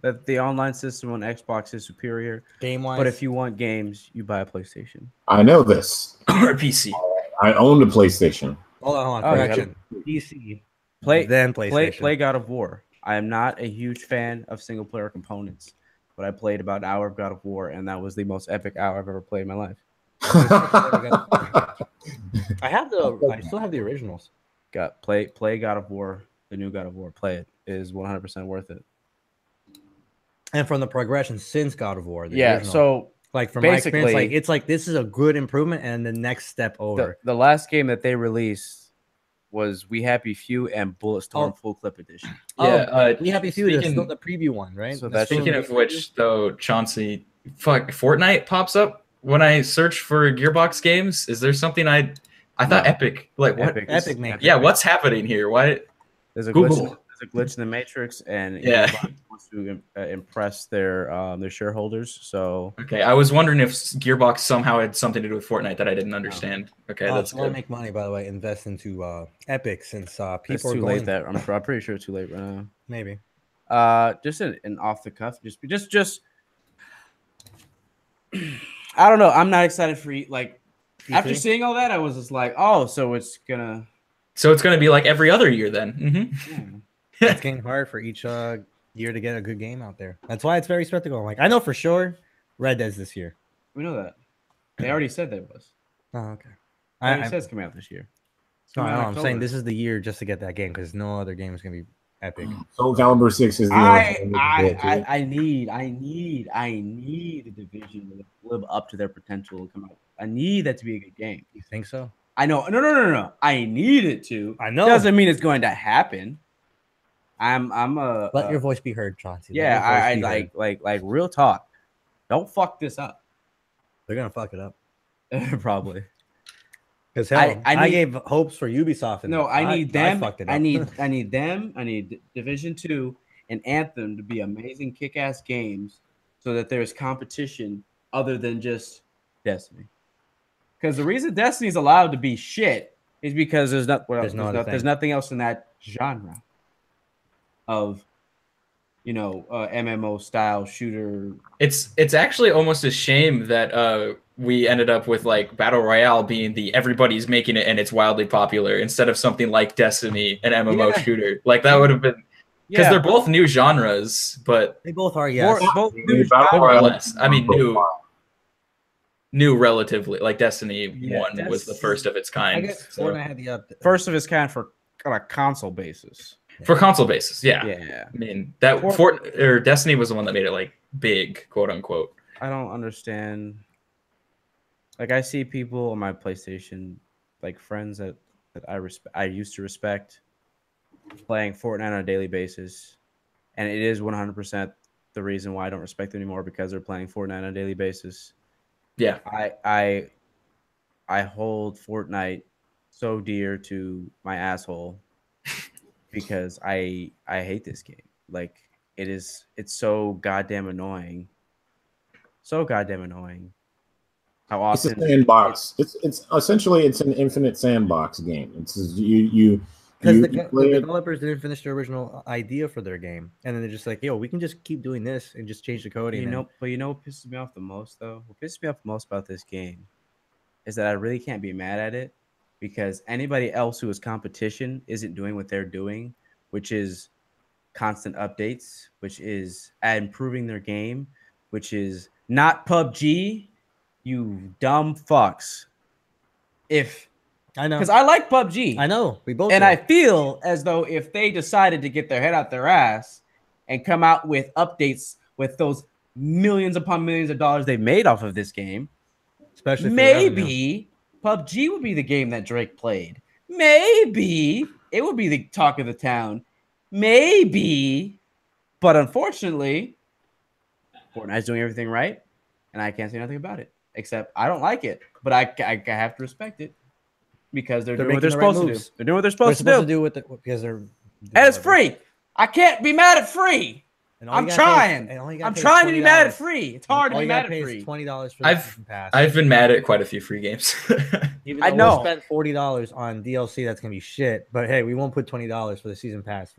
that the online system on Xbox is superior game-wise. But if you want games, you buy a PlayStation. I know this. Or a PC. I owned a PlayStation. Hold on. Correction. PC. Then PlayStation. Play God of War. I am not a huge fan of single-player components, but I played about an hour of God of War, and that was the most epic hour I've ever played in my life. I still have the originals. Play God of War, the new God of War. Play it. It is 100% worth it. And from the progression since God of War, so like from my experience, like it's like this is a good improvement and the next step over. The last game that they released was We Happy Few and Bulletstorm Full Clip Edition. Yeah, We Happy Few is still the preview one, right? So speaking of which, though, Chauncey, Fortnite pops up when I search for Gearbox games, is there something I thought Epic, like what? Epic make. Yeah, what's happening here? Why? There's a Google. glitch in the Matrix, and Yeah, Gearbox wants to impress their shareholders. So okay, I was wondering if Gearbox somehow had something to do with Fortnite that I didn't understand. Okay, that's good. Make money, by the way. Invest into Epic since people it's are too going. late. That I'm pretty sure it's too late right now. Maybe. Just an off the cuff. Just. I don't know. I'm not excited for after seeing all that, I was just like, oh, so it's gonna be like every other year then. Mm-hmm. It's getting hard for each year to get a good game out there. That's why it's very skeptical. Like I know for sure Red Dead's this year. We know that. They already said that was. Oh, okay. It says coming out this year. No, I'm saying this is the year just to get that game because no other game is gonna be epic. Soul Calibur 6 is the I need the Division to live up to their potential and come out. I need that to be a good game. You think so? I know. No. I need it to. I know. Doesn't mean it's going to happen. Let your voice be heard, Chauncey. Yeah, I like real talk. Don't fuck this up. They're gonna fuck it up. Probably. Because I gave hopes for Ubisoft. No, I need them. I fucked it up. I need them. I need Division 2 and Anthem to be amazing, kick-ass games, so that there's competition other than just Destiny. Because the reason Destiny's allowed to be shit is because there's nothing else in that genre of MMO style shooter. It's actually almost a shame that we ended up with like Battle Royale being the everybody's making it and it's wildly popular instead of something like Destiny, an MMO shooter. Like that would have been because they're both new genres, but they both are both new more or less. I mean new relatively. Like Destiny 1 was the first of its kind. I guess Fortnite had the first of its kind for on a console basis. For console basis, yeah. I mean that Destiny was the one that made it like big, quote unquote. I don't understand. Like I see people on my PlayStation, like friends that I used to respect, playing Fortnite on a daily basis, and it is 100% the reason why I don't respect them anymore because they're playing Fortnite on a daily basis. Yeah, I hold Fortnite so dear to my asshole because I hate this game. Like it's so goddamn annoying. So goddamn annoying. How often it's a sandbox. It's essentially an infinite sandbox game. It's you because the developers didn't finish their original idea for their game, and then they're just like, "Yo, we can just keep doing this and just change the code." But you know what pisses me off the most though? What pisses me off the most about this game is that I really can't be mad at it because anybody else who is competition isn't doing what they're doing, which is constant updates, which is improving their game, which is not PUBG. You dumb fucks. I know, because I like PUBG. I know we both. And I feel as though if they decided to get their head out their ass and come out with updates with those millions upon millions of dollars they've made off of this game, especially maybe PUBG would be the game that Drake played. Maybe it would be the talk of the town. Maybe, but unfortunately, Fortnite's doing everything right, and I can't say nothing about it. Except I don't like it, but I have to respect it because they're doing what they're supposed to do. They're doing what they're supposed to do with it because they're and it's free. I can't be mad at free. I'm trying. I'm trying to be mad at free. It's hard to be mad at free. $20 for the season pass. I've been mad at quite a few free games. I know. We'll spend $40 on DLC that's gonna be shit, but hey, we won't put $20 for the season pass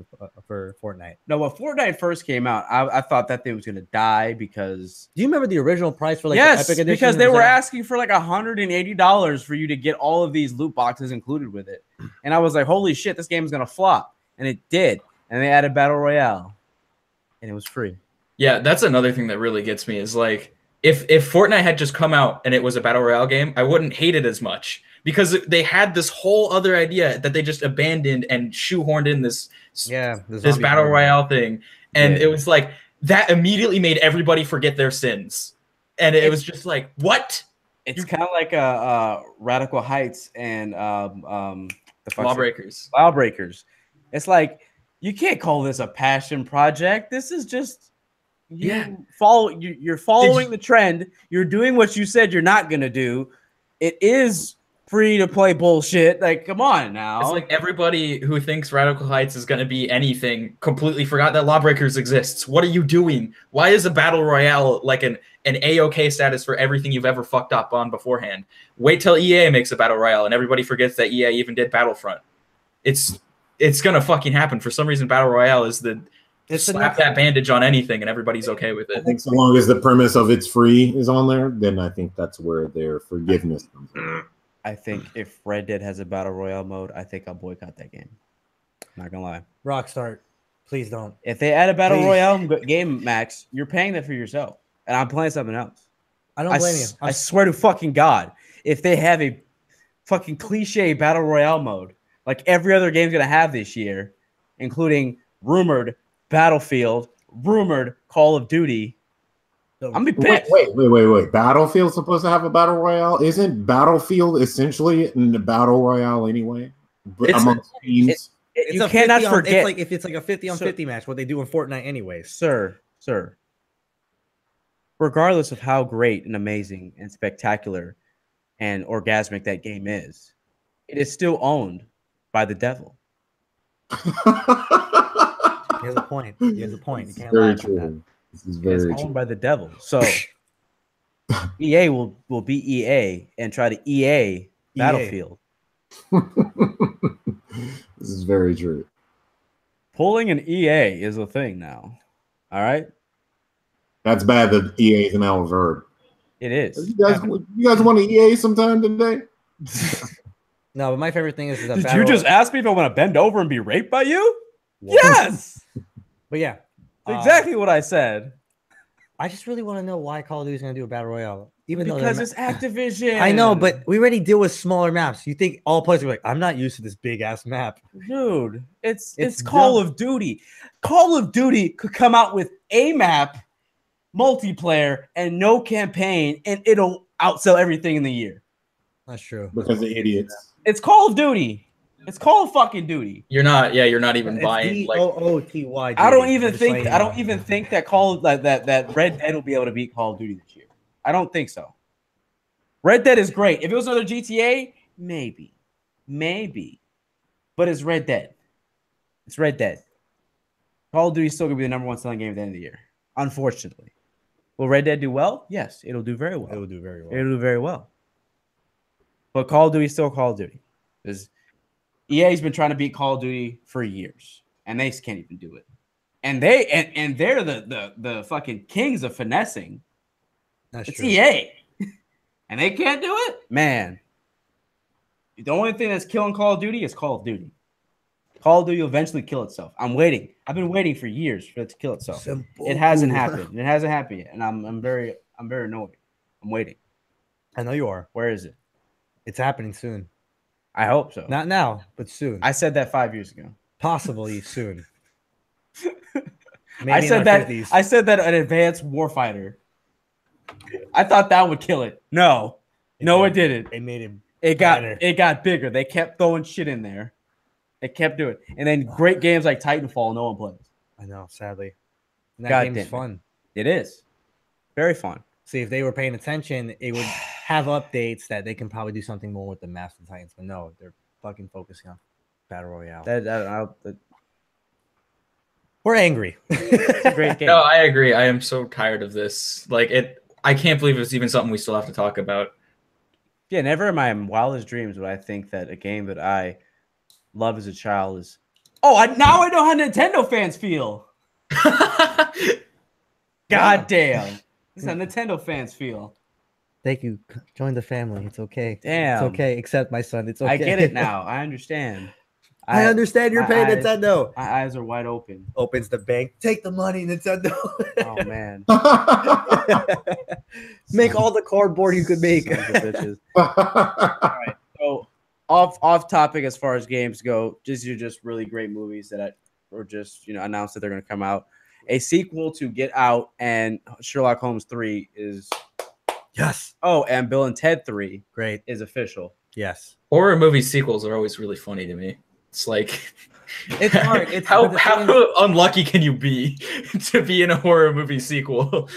for Fortnite. No, when Fortnite first came out, I thought that thing was gonna die because. Do you remember the original price for the Epic Edition? Because they were asking for like $180 for you to get all of these loot boxes included with it, and I was like, holy shit, this game is gonna flop, and it did, and they added Battle Royale. And it was free. Yeah, that's another thing that really gets me is like if Fortnite had just come out and it was a Battle Royale game, I wouldn't hate it as much because they had this whole other idea that they just abandoned and shoehorned in this Battle Royale thing. And it was like that immediately made everybody forget their sins. And it was just like, what? It's kind of like Radical Heights and the Lawbreakers. It's like, you can't call this a passion project. This is just You're following the trend. You're doing what you said you're not gonna do. It is free to play bullshit. Like, come on now. It's like everybody who thinks Radical Heights is going to be anything completely forgot that Lawbreakers exists. What are you doing? Why is a battle royale like an A-OK status for everything you've ever fucked up on beforehand? Wait till EA makes a battle royale and everybody forgets that EA even did Battlefront. It's going to fucking happen. For some reason, battle royale is slap that bandage on anything and everybody's okay with it. I think so long as the premise of it's free is on there, then I think that's where their forgiveness comes in. I think if Red Dead has a battle royale mode, I think I'll boycott that game. I'm not gonna lie. Rockstar, please don't. If they add a battle royale game, Max, you're paying that for yourself, and I'm playing something else. I don't blame you. I swear to fucking God, if they have a fucking cliche battle royale mode like every other game's gonna have this year, including rumored Battlefield, rumored Call of Duty. I'm gonna be pissed. Wait. Battlefield's supposed to have a battle royale? Isn't Battlefield essentially in the battle royale anyway? Amongst teams? You cannot forget. It's like a 50-on-50 match, what they do in Fortnite anyways. Sir. Regardless of how great and amazing and spectacular and orgasmic that game is, it is still owned by the devil. He has a point. You can't very lie true. about that. This is very It's owned by the devil. So EA will be EA and try to EA Battlefield. This is very true. Pulling an EA is a thing now. All right. That's bad that EA is now a verb. It is. You guys want to EA sometime today? No, but my favorite thing is that Did you just ask me if I want to bend over and be raped by you? Whoa. Yes. But yeah. Exactly what I said. I just really want to know why Call of Duty is going to do a battle royale. Because it's Activision. I know, but we already deal with smaller maps. You think all players are like, I'm not used to this big ass map. Dude, it's Call of Duty. Call of Duty could come out with a map, multiplayer, and no campaign, and it'll outsell everything in the year. That's true. Because of idiots. It's Call of Duty. It's Call of fucking Duty. You're not even buying like DOOTY. I don't even think that that Red Dead will be able to beat Call of Duty this year. I don't think so. Red Dead is great. If it was another GTA, maybe. But it's Red Dead. It's Red Dead. Call of Duty is still gonna be the number one selling game at the end of the year. Unfortunately. Will Red Dead do well? Yes, it'll do very well. It'll do very well. But Call of Duty is still Call of Duty. Because EA's been trying to beat Call of Duty for years, and they can't even do it. And they're the fucking kings of finessing. It's true. EA, and they can't do it. Man, the only thing that's killing Call of Duty is Call of Duty. Call of Duty will eventually kill itself. I'm waiting. I've been waiting for years for it to kill itself. Simple. It hasn't happened. It hasn't happened yet, and I'm very annoyed. I'm waiting. I know you are. Where is it? It's happening soon. I hope so. Not now, but soon. I said that 5 years ago. Possibly soon. I said that an advanced warfighter. I thought that would kill it. No, it didn't. It made him. It got bigger. They kept throwing shit in there. They kept doing it, and then great games like Titanfall, no one plays. I know, sadly. And that game is fun. It is very fun. See, if they were paying attention, it would have updates that they can probably do something more with the maps and Titans. But no, they're fucking focusing on Battle Royale. We're angry. It's a great game. No, I agree. I am so tired of this. I can't believe it's even something we still have to talk about. Yeah, never in my wildest dreams would I think that a game that I love as a child is. Now I know how Nintendo fans feel. God damn. This is how Nintendo fans feel. Thank you. Join the family. It's okay. Damn. It's okay. Accept my son. It's okay. I get it now. I understand. I understand you're paying Nintendo. My eyes are wide open. Opens the bank. Take the money, Nintendo. Oh, man. Make all the cardboard you could make. All right. So off topic as far as games go, these are just really great movies that were just announced that they're going to come out. A sequel to Get Out and Sherlock Holmes 3 is yes. Oh, and Bill and Ted 3 great is official. Yes. Horror movie sequels are always really funny to me. It's like It's hard. It's how unlucky can you be to be in a horror movie sequel?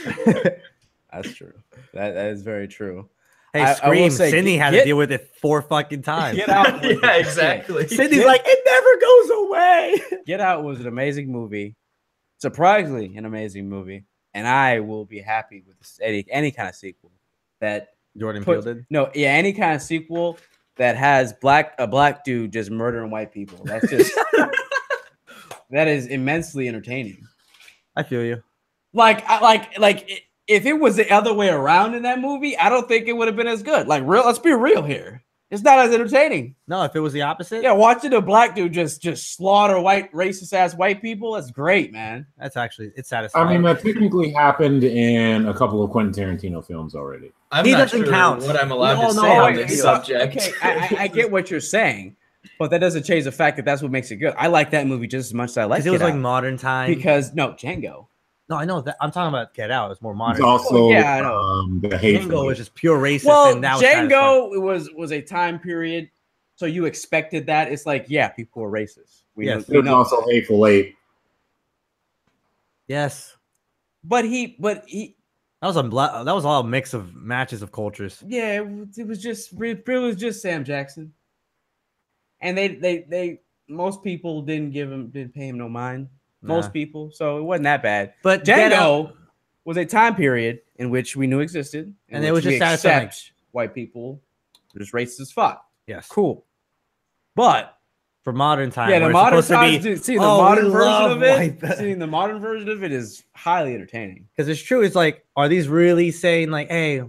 That's true. That is very true. Hey, Scream. Sydney had to deal with it 4 fucking times. Get Out. Yeah, exactly. Sydney's like, it never goes away. Get Out was an amazing movie. Surprisingly, an amazing movie. And I will be happy with any kind of sequel that Jordan Peele did. No, yeah, any kind of sequel that has a black dude just murdering white people. That's just that is immensely entertaining. I feel you. Like if it was the other way around in that movie, I don't think it would have been as good. Like, let's be real here. It's not as entertaining. No, if it was the opposite. Yeah, watching a black dude just slaughter racist ass white people, that's great, man. It's satisfying. I mean, that technically happened in a couple of Quentin Tarantino films already. He doesn't count. What I'm allowed to say on this subject. Okay, I get what you're saying, but that doesn't change the fact that that's what makes it good. I like that movie just as much as I like Get Out. It was like modern time. Django. No, I know that. I'm talking about Get Out. It's more modern. It's also, I know. The hateful. Django was just pure racist. Well, and that Django was a time period, so you expected that. It's like, yeah, people are racist. It was also Hateful Eight. Yes, but he. That was all a mix of matches of cultures. Yeah, it was just Sam Jackson, and they most people didn't pay him no mind. Most people, so it wasn't that bad. But Django was a time period in which we knew existed, and it was just satisfying. White people were just racist as fuck. Yes, cool. But for modern time, yeah, the modern times, seeing the modern version of it is highly entertaining. Because it's true. It's like, are these really saying like, "Hey,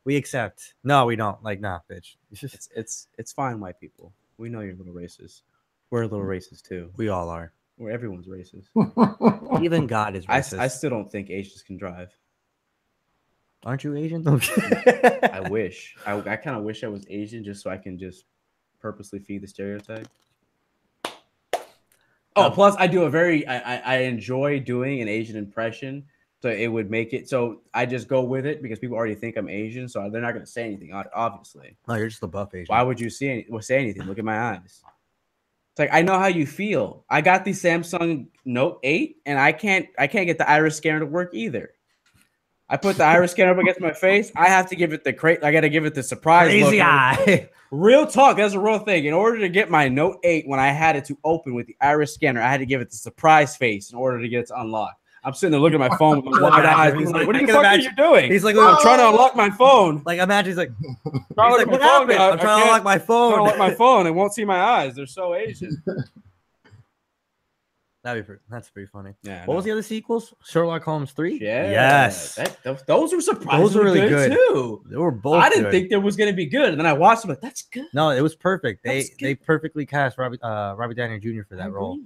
we accept"? No, we don't. Like, nah, bitch. It's fine, white people. We know you're a little racist. We're a little racist too. We all are. Where everyone's racist. Even God is racist. I still don't think Asians can drive. Aren't you Asian? I wish. I kind of wish I was Asian just so I can just purposely feed the stereotype. Oh, plus I do I enjoy doing an Asian impression. So it would make it so I just go with it because people already think I'm Asian. So they're not going to say anything, obviously. No, you're just a buff Asian. Why would you say anything? Look at my eyes. It's like, I know how you feel. I got the Samsung Note 8 and I can't get the iris scanner to work either. I put the iris scanner up against my face. I have to give it I got to give it the surprise crazy look. Eye. Real talk. That's a real thing. In order to get my Note 8, when I had it to open with the iris scanner, I had to give it the surprise face in order to get it to unlock. I'm sitting there looking at my phone with my wide eyes. He's like, what the fuck are you doing? He's like, I'm trying to unlock my phone. Like, imagine he's like, what happened? I'm trying to unlock my phone. I'm trying to unlock my phone. It won't see my eyes. They're so Asian. That's pretty funny. Yeah. What was the other sequels? Sherlock Holmes 3? Yeah. Yes. Those were surprisingly those were really good too. They were both I didn't think there was going to be good. And then I watched them like, that's good. No, it was perfect. They perfectly cast Robbie Downey Jr. for that role.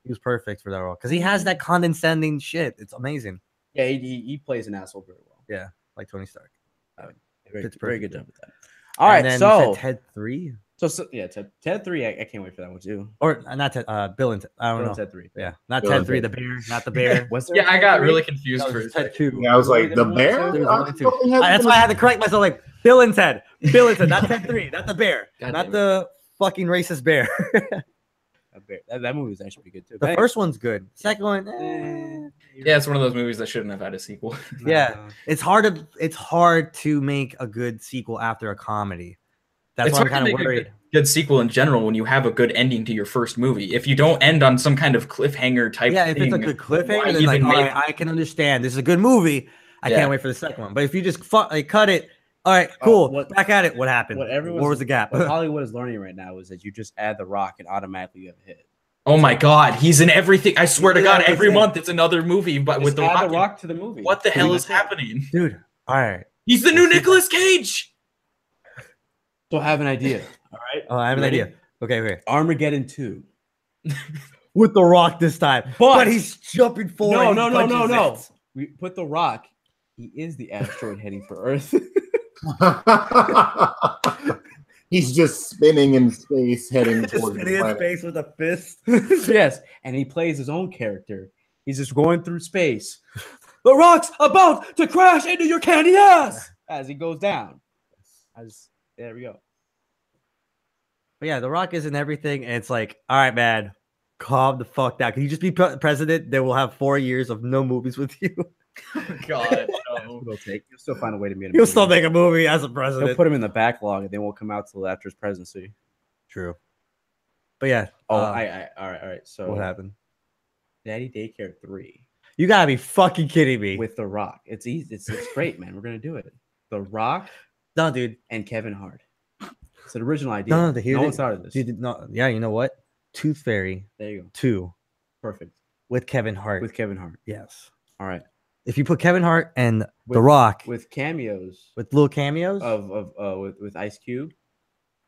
He was perfect for that role because he has that condescending shit. It's amazing. Yeah, he plays an asshole very well. Yeah, like Tony Stark. Very good job with that. All right, so Ted 3. So yeah, Ted 3. I can't wait for that one too. Or not Ted. Bill and Ted. I don't know. Ted 3. Yeah, not Bill Ted 3. The bear, not the bear. Yeah, I got really confused for Ted 2. Yeah, I was like, the bear. That's why I had to correct myself. Like Bill and Ted, not Ted 3, not the bear, not the fucking racist bear. That movie was actually pretty good too. The first one's good. Second one, yeah, it's one of those movies that shouldn't have had a sequel. Yeah, it's hard to make a good sequel after a comedy. That's why I'm kind of worried. Good sequel in general when you have a good ending to your first movie. If you don't end on some kind of cliffhanger type, if it's a good cliffhanger, then like, all right, I can understand. This is a good movie. I can't wait for the second one. But if you just cut it. All right, cool. Back at it. What happened? What was the gap? What Hollywood is learning right now is that you just add The Rock and automatically you have a hit. Oh my God, he's in everything. I swear to God, every month it's another movie, but with The Rock to the movie. What the hell is happening, dude? All right, he's the new Nicolas Cage. So I have an idea. All right. Oh, I have an idea. Okay. Armageddon 2. With The Rock this time, but he's jumping forward. No. We put The Rock. He is the asteroid heading for Earth. He's just spinning in space, heading towards spinning in space with a fist. Yes, and he plays his own character. He's just going through space. The Rock's about to crash into your candy ass as he goes down. There we go. But yeah, The Rock is in everything, and it's like, all right, man, calm the fuck down. Can you just be president? Then we'll have 4 years of no movies with you. Oh, God, no. It'll take. You'll still find a way to make. He'll still make a movie as a president. They'll put him in the backlog, and they won't come out till after his presidency. True. But yeah. Oh, all right. So what happened? Daddy Daycare 3. You gotta be fucking kidding me. With The Rock. It's easy. It's great, man. We're gonna do it. The Rock. No, dude. And Kevin Hart. It's an original idea. No one started this. Dude, no, yeah, you know what? Tooth Fairy. There you go. 2. Perfect. With Kevin Hart. Yes. All right. If you put Kevin Hart and The Rock with cameos, with little cameos with Ice Cube,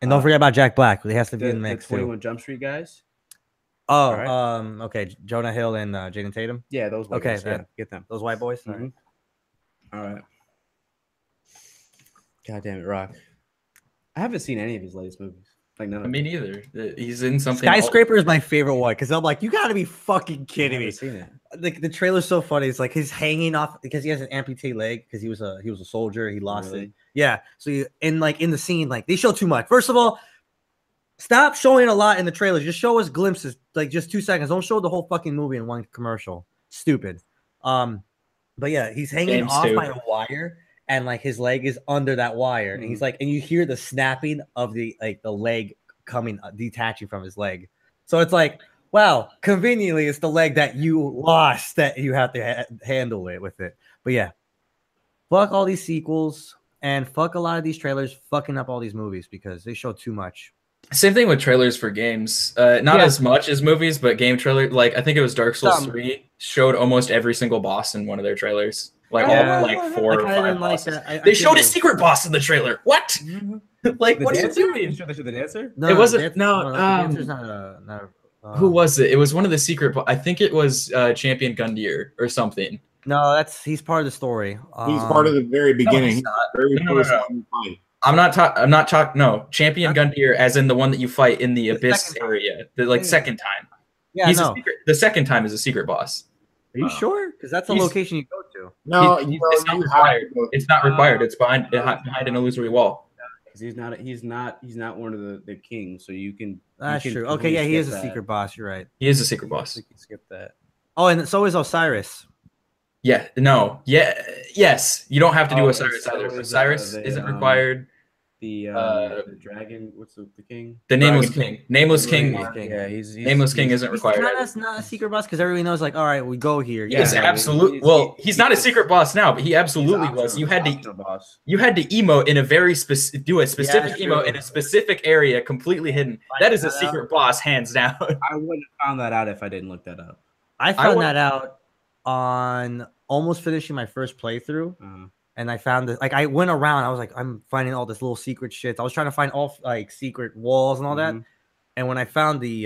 and don't forget about Jack Black. He has to be in the mix too. 21 Jump Street guys. Oh, right. Okay, Jonah Hill and Jaden Tatum. Yeah, those. White guys. Yeah, get them. Those white boys. Mm-hmm. All right. God damn it, Rock. I haven't seen any of his latest movies. Like none of them. Me neither. He's in something. Skyscraper is my favorite one because I'm like, you gotta be fucking kidding me. Seen it. Like the trailer's so funny. It's like he's hanging off because he has an amputee leg because he was a soldier. He lost it. Yeah. So in the scene, like they show too much. First of all, stop showing a lot in the trailers. Just show us glimpses, like just 2 seconds. Don't show the whole fucking movie in one commercial. Stupid. But yeah, he's hanging off by a wire. And like his leg is under that wire, and he's like, and you hear the snapping of the leg coming detaching from his leg. So it's like, wow, conveniently, it's the leg that you lost that you have to handle it with it. But yeah, fuck all these sequels and fuck a lot of these trailers, fucking up all these movies because they show too much. Same thing with trailers for games. Not as much as movies, but game trailer. Like I think it was Dark Souls 3 showed almost every single boss in one of their trailers. Like 4 or 5 bosses. They showed a secret boss in the trailer. What? Like, what are you doing? They showed the dancer? No, it wasn't. No, the dancer's not who was it? It was one of the secret. I think it was Champion Gundyr or something. No, he's part of the story. He's part of the very beginning. No. I'm not talking. No, Champion Gundyr, as in the one that you fight in the Abyss area, the second time. Yeah, the second time is a secret boss. Are you sure? Because that's the location you go to. No, it's not required. It's not required. It's behind an illusory wall. Because he's not one of the kings, so you can. That's true. Okay, yeah, he is a secret boss. You're right. He is a secret boss. You can skip that. Oh, and so is Osiris. Yeah. No. Yeah. Yes. You don't have to do Osiris either. Osiris isn't required. The dragon. What's the king? The Nameless King. Nameless King. Yeah, he's Nameless King isn't required. That's not a secret boss because everybody knows. Like, all right, we go here. Yes, absolutely. Well, he's not a secret boss now, but he absolutely was. You had to emote in a very specific, do a specific emote in a specific area, completely hidden. That is a secret boss, hands down. I wouldn't have found that out if I didn't look that up. I found that out on almost finishing my first playthrough. And I found that, like, I went around. I was like, I'm finding all this little secret shit. I was trying to find all like secret walls and all that. And when I found the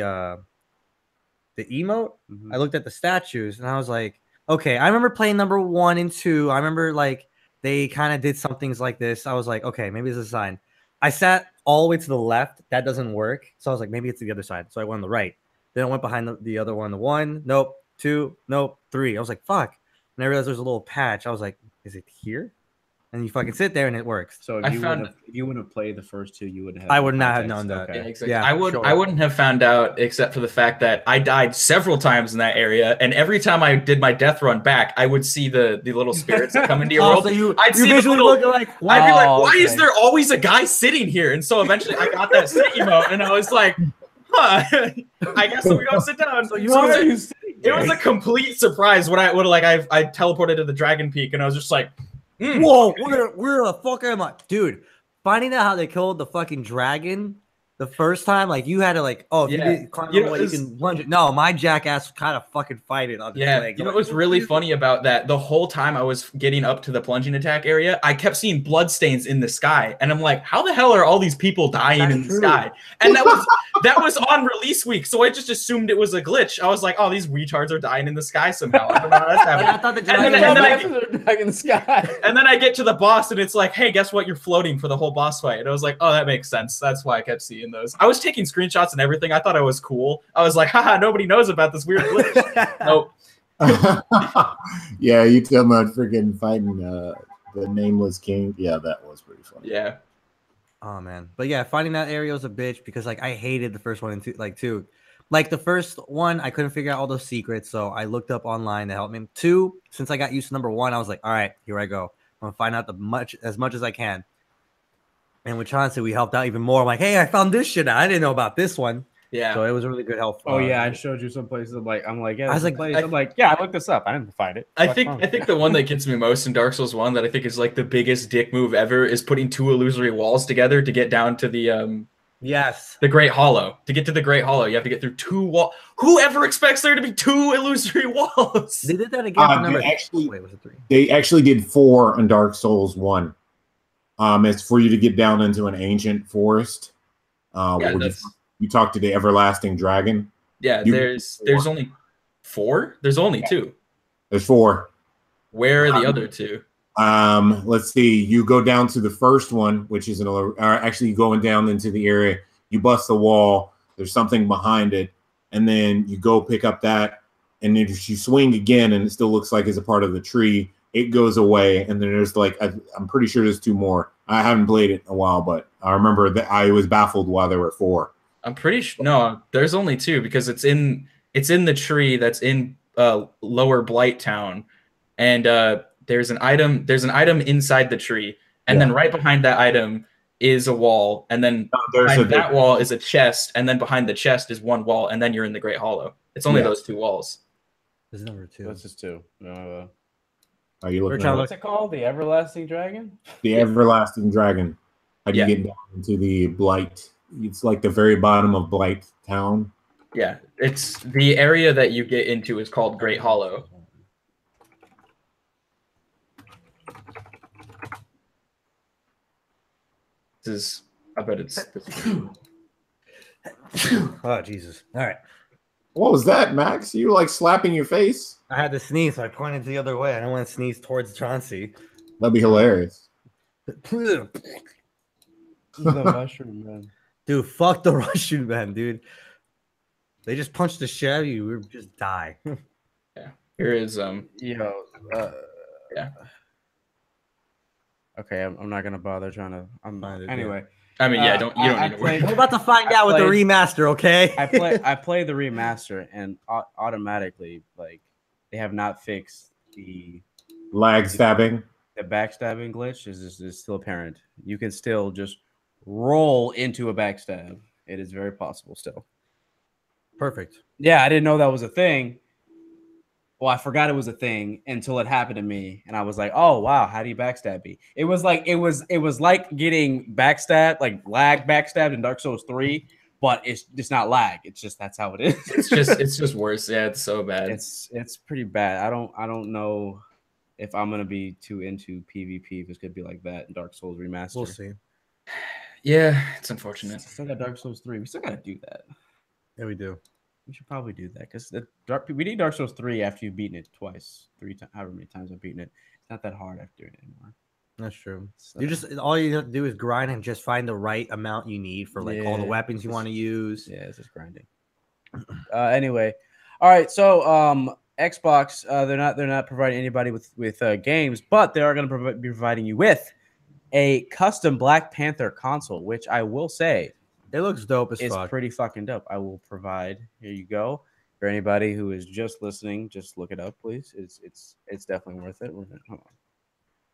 emote, I looked at the statues and I was like, okay, I remember playing number 1 and 2. I remember like they kind of did some things like this. I was like, okay, maybe it's a sign. I sat all the way to the left. That doesn't work. So I was like, maybe it's the other side. So I went on the right. Then I went behind the other one. The 1, nope. 2, nope. 3. I was like, fuck. And I realized there's a little patch. I was like, is it here? And you fucking sit there and it works. So if you wouldn't have played the first 2, you would have. I would not have known that. Okay. Yeah, exactly. Yeah, I wouldn't have found out except for the fact that I died several times in that area, and every time I did my death run back, I would see the little spirits that come into your world. So I'd see the little, like, wow, I'd be like, why is there always a guy sitting here? And so eventually I got that sit emote, and I was like, huh, I guess we don't sit down. So it was a complete surprise when I teleported to the Dragon Peak, and I was just like, whoa, where the fuck am I? Dude, finding out how they killed the fucking dragon the first time, like you had to like, oh, if you didn't climb you can lunge it. No, my jackass kind of fucking fight it on the leg. You know what was really funny about that? The whole time I was getting up to the plunging attack area, I kept seeing bloodstains in the sky. And I'm like, how the hell are all these people dying in the sky? And that was on release week. So I just assumed it was a glitch. I was like, oh, these retards are dying in the sky somehow. I don't know how that's happening. I thought the dragon in the sky. And then I get to the boss and it's like, hey, guess what? You're floating for the whole boss fight. And I was like, oh, that makes sense. That's why I kept seeing those. I was taking screenshots and everything. I thought I was cool. I was like, haha, nobody knows about this weird glitch. Nope. Yeah, you talking about freaking fighting the Nameless King. Yeah, that was pretty funny. Yeah. Oh man. But yeah, finding that area was a bitch because like I hated the first one and two. Like the first one, I couldn't figure out all those secrets, so I looked up online to help me. 2, since I got used to number 1, I was like, all right, here I go. I'm gonna find out as much as I can. And with Chauncey, we helped out even more. I'm like, hey, I found this shit out. I didn't know about this one. Yeah. So it was a really good help. Oh yeah, I showed you some places. I'm like, yeah, I was like, I'm like, yeah, I looked this up. I didn't find it. I think the one that gets me most in Dark Souls 1 that I think is like the biggest dick move ever is putting 2 illusory walls together to get down to the the Great Hollow. To get to the Great Hollow, you have to get through 2 walls. Whoever expects there to be 2 illusory walls? They did that again. Wait, was it 3? They actually did 4 in Dark Souls 1. It's for you to get down into an ancient forest. You talk to the everlasting dragon. Yeah, there's only 4. There's only 2. There's 4. Where are the other 2? Let's see. You go down to the first one, which is actually going down into the area. You bust the wall. There's something behind it, and then you go pick up that, and then if you swing again, and it still looks like it's a part of the tree, it goes away, and then there's like I'm pretty sure there's 2 more. I haven't played it in a while, but I remember that I was baffled why there were 4. I'm pretty sure no, there's only 2 because it's in the tree that's in Lower Blight Town, and there's an item inside the tree, and then right behind that item is a wall, and then behind that wall is a chest, and then behind the chest is 1 wall, and then you're in the Great Hollow. It's only those 2 walls. There's number 2. That's just 2. Are you looking at what's it called? The Everlasting Dragon? The Everlasting Dragon. How do you get down into the Blight? It's like the very bottom of Blight Town. Yeah, it's the area that you get into is called Great Hollow. I bet it's. Oh Jesus! All right. What was that, Max? You like slapping your face? I had to sneeze, so I pointed the other way. I don't want to sneeze towards Chauncey. That'd be hilarious. The mushroom man. Dude, fuck the Russian man, dude. They just punched the shit out of you. We would just die. Yeah. Here is yeah. Okay, I'm not gonna bother trying to. Anyway. I mean, yeah, you don't need to worry. We're about to find out with the remaster, okay? I play the remaster, and automatically, like, they have not fixed the lag stabbing. The backstabbing glitch is still apparent. You can still just roll into a backstab. It is very possible still. Perfect. Yeah, I didn't know that was a thing. Well, I forgot it was a thing until it happened to me, and I was like, "Oh wow, how do you backstab me?" It was like getting backstabbed, like lag backstabbed in Dark Souls 3, but it's not lag. It's just that's how it is. it's just worse. Yeah, it's so bad. It's pretty bad. I don't know if I'm gonna be too into PvP if it's gonna be like that in Dark Souls Remastered. We'll see. Yeah, it's unfortunate. Still got Dark Souls 3. We still gotta do that. Yeah, we do. We should probably do that because we need Dark Souls 3 after you've beaten it twice, 3 times, however many times I've beaten it. It's not that hard after doing it anymore. That's true. So, all you have to do is grind and just find the right amount you need for like all the weapons you want to use. Yeah, it's just grinding. Anyway, all right. So Xbox, they're not providing anybody with games, but they are going to be providing you with a custom Black Panther console, which I will say. It looks dope as fuck. It's pretty fucking dope. I will provide. Here you go. For anybody who is just listening, just look it up, please. It's definitely worth it. Hold on.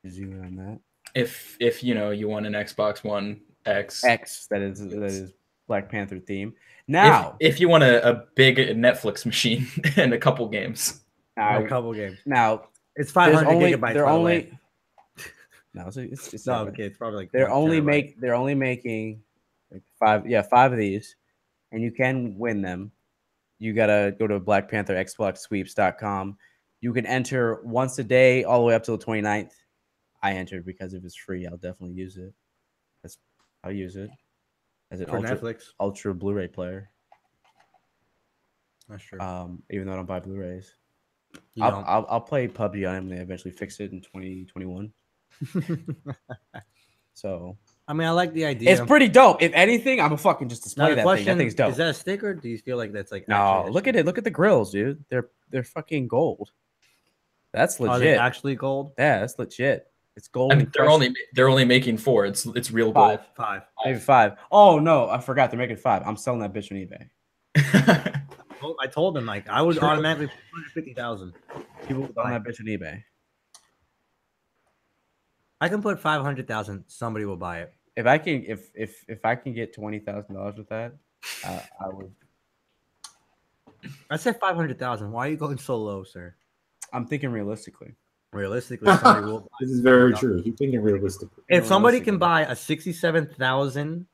Zoom in on that. If you want an Xbox One X that is Black Panther theme. Now, if you want a big Netflix machine and a couple games. Now, it's 500 gigabytes. They're only. No, it's not okay. It's probably like they're only making. Like 5 of these, and you can win them. You gotta go to Black Panther Xbox Sweeps.com. You can enter once a day all the way up till the 29th. I entered because if it's free, I'll definitely use it. I'll use it as an ultra Blu-ray player. That's true. Even though I don't buy Blu-rays, I'll play PUBG on them. They eventually fix it in 2021. So. I mean, I like the idea. It's pretty dope. If anything, I'm a fucking just display that thing. That thing's dope. Is that a sticker? Or do you feel like that's like no? Look at it. Look at the grills, dude. They're fucking gold. That's legit. Are they actually gold? Yeah, that's legit. It's gold. I mean, they're only making 4. It's real gold. Five. Maybe 5. Oh no, I forgot they're making 5. I'm selling that bitch on eBay. I told him like I would automatically put 150,000. People on that bitch on eBay. I can put 500,000. Somebody will buy it. If I can, if I can get $20,000 with that, I would. I said 500,000. Why are you going so low, sir? I'm thinking realistically. Realistically, somebody will buy This is very true. You're thinking realistically. If somebody can buy a 67,000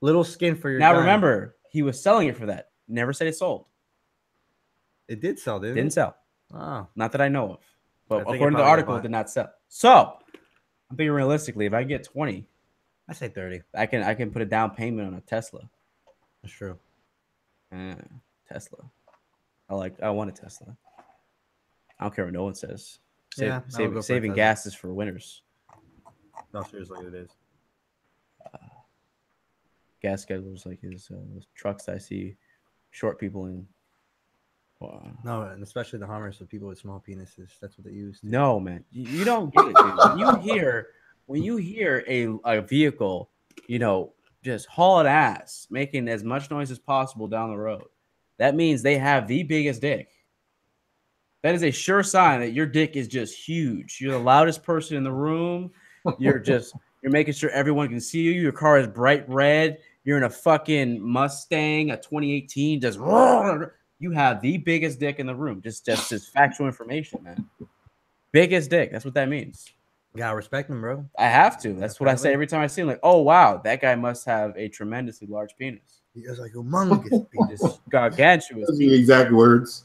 little skin for your now, gun, remember he was selling it for that. Never said it sold. it did sell, didn't Didn't it? sell. Oh, Not that I know of. But I think according it to the probably article, bought. it did not sell. So I'm thinking realistically, if I get 20, I say 30. I can put a down payment on a Tesla. That's true. Tesla. I want a Tesla. I don't care what no one says. Yeah, I would go for a Saving Tesla. gas is for winners. No, seriously, it is. Gas schedules like his trucks I see short people in. No, and especially the Hummers for people with small penises. That's what they use. No, man, you don't get it, dude. When you hear a vehicle, just hauling ass, making as much noise as possible down the road, that means they have the biggest dick. That is a sure sign that your dick is just huge. You're the loudest person in the room. You're making sure everyone can see you. Your car is bright red. You're in a fucking Mustang, a 2018. Just you have the biggest dick in the room. Just factual information, man. Biggest dick. That's what that means. You gotta respect them, bro. I have to. That's what I say every time I see him. Like, oh wow, that guy must have a tremendously large penis. He has like humongous penis. Just gargantuous. Those are the exact words.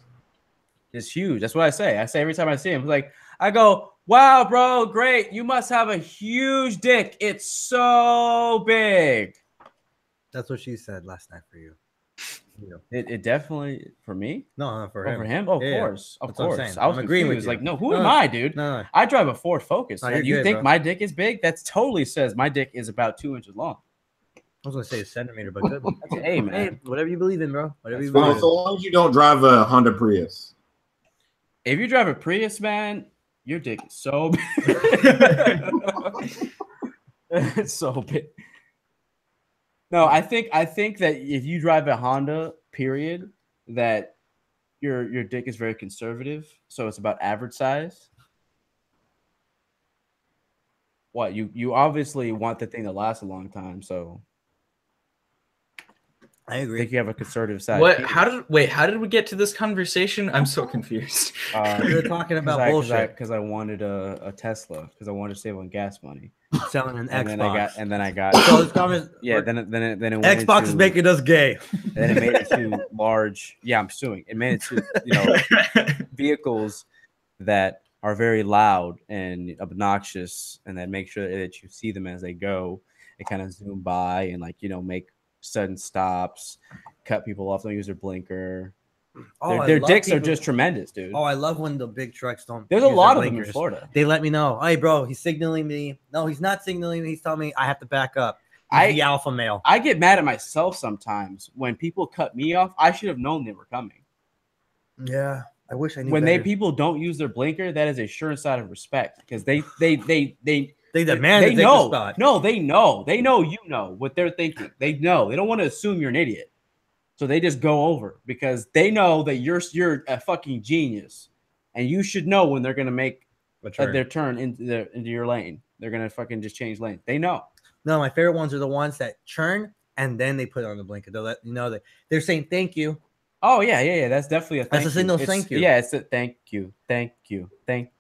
It's huge. That's what I say. I say every time I see him. Like, I go, wow, bro, great. You must have a huge dick. It's so big. That's what she said last night for you. It definitely for me. No, for him. For him. Oh, Yeah, of course, of That's what I'm course. saying. I was I'm agreeing with confused. you. Like, no, who No, am I, dude? No. I drive a Ford Focus. No, Man. you're You good, think bro. my dick is big? That totally says my dick is about 2 inches long. I was gonna say a centimeter, but good. Hey, man. Whatever you believe in, bro. Whatever you Well, believe in. so long as you don't drive a Honda Prius. If you drive a Prius, man, your dick is so big. It's so big. No, I think that if you drive a Honda, period, that your dick is very conservative, so it's about average size. What you obviously want the thing to last a long time, so I I agree. think you have a conservative size. What? penis. How did we get to this conversation? I'm so confused. We were talking about bullshit. Because I wanted a Tesla because I wanted to save on gas money. Selling an And Xbox. then I got So this conversation. yeah. Then it went Xbox is into- making us gay. Then it made it to large. Yeah, I'm suing. It made it to vehicles that are very loud and obnoxious, and then make sure that you see them as they go. They kind of zoom by and make sudden stops, cut people off, don't use their blinker. I Their love dicks are people- just tremendous, dude. Oh, I love when the big trucks don't. There's a use their lot of them in blinkers. Florida. They let me know. Hey, bro, he's signaling me. No, he's not signaling me. He's telling me I have to back up. He's the alpha male. I get mad at myself sometimes when people cut me off. I should have known they were coming. Yeah, I wish I knew. When better. people don't use their blinker, that is a sure sign of respect because they demand to take the know. spot. No, they know. They know you know what they're thinking. They know. They don't want to assume you're an idiot. So they just go over because they know that you're a fucking genius. And you should know when they're gonna make their turn into your lane. They're gonna fucking just change lanes. They know. No, my favorite ones are the ones that churn and then they put on the blinker. They'll let you know that they're saying thank you. Oh yeah. That's definitely a thank That's a signal. you. Thank you. Yeah, it's a thank you.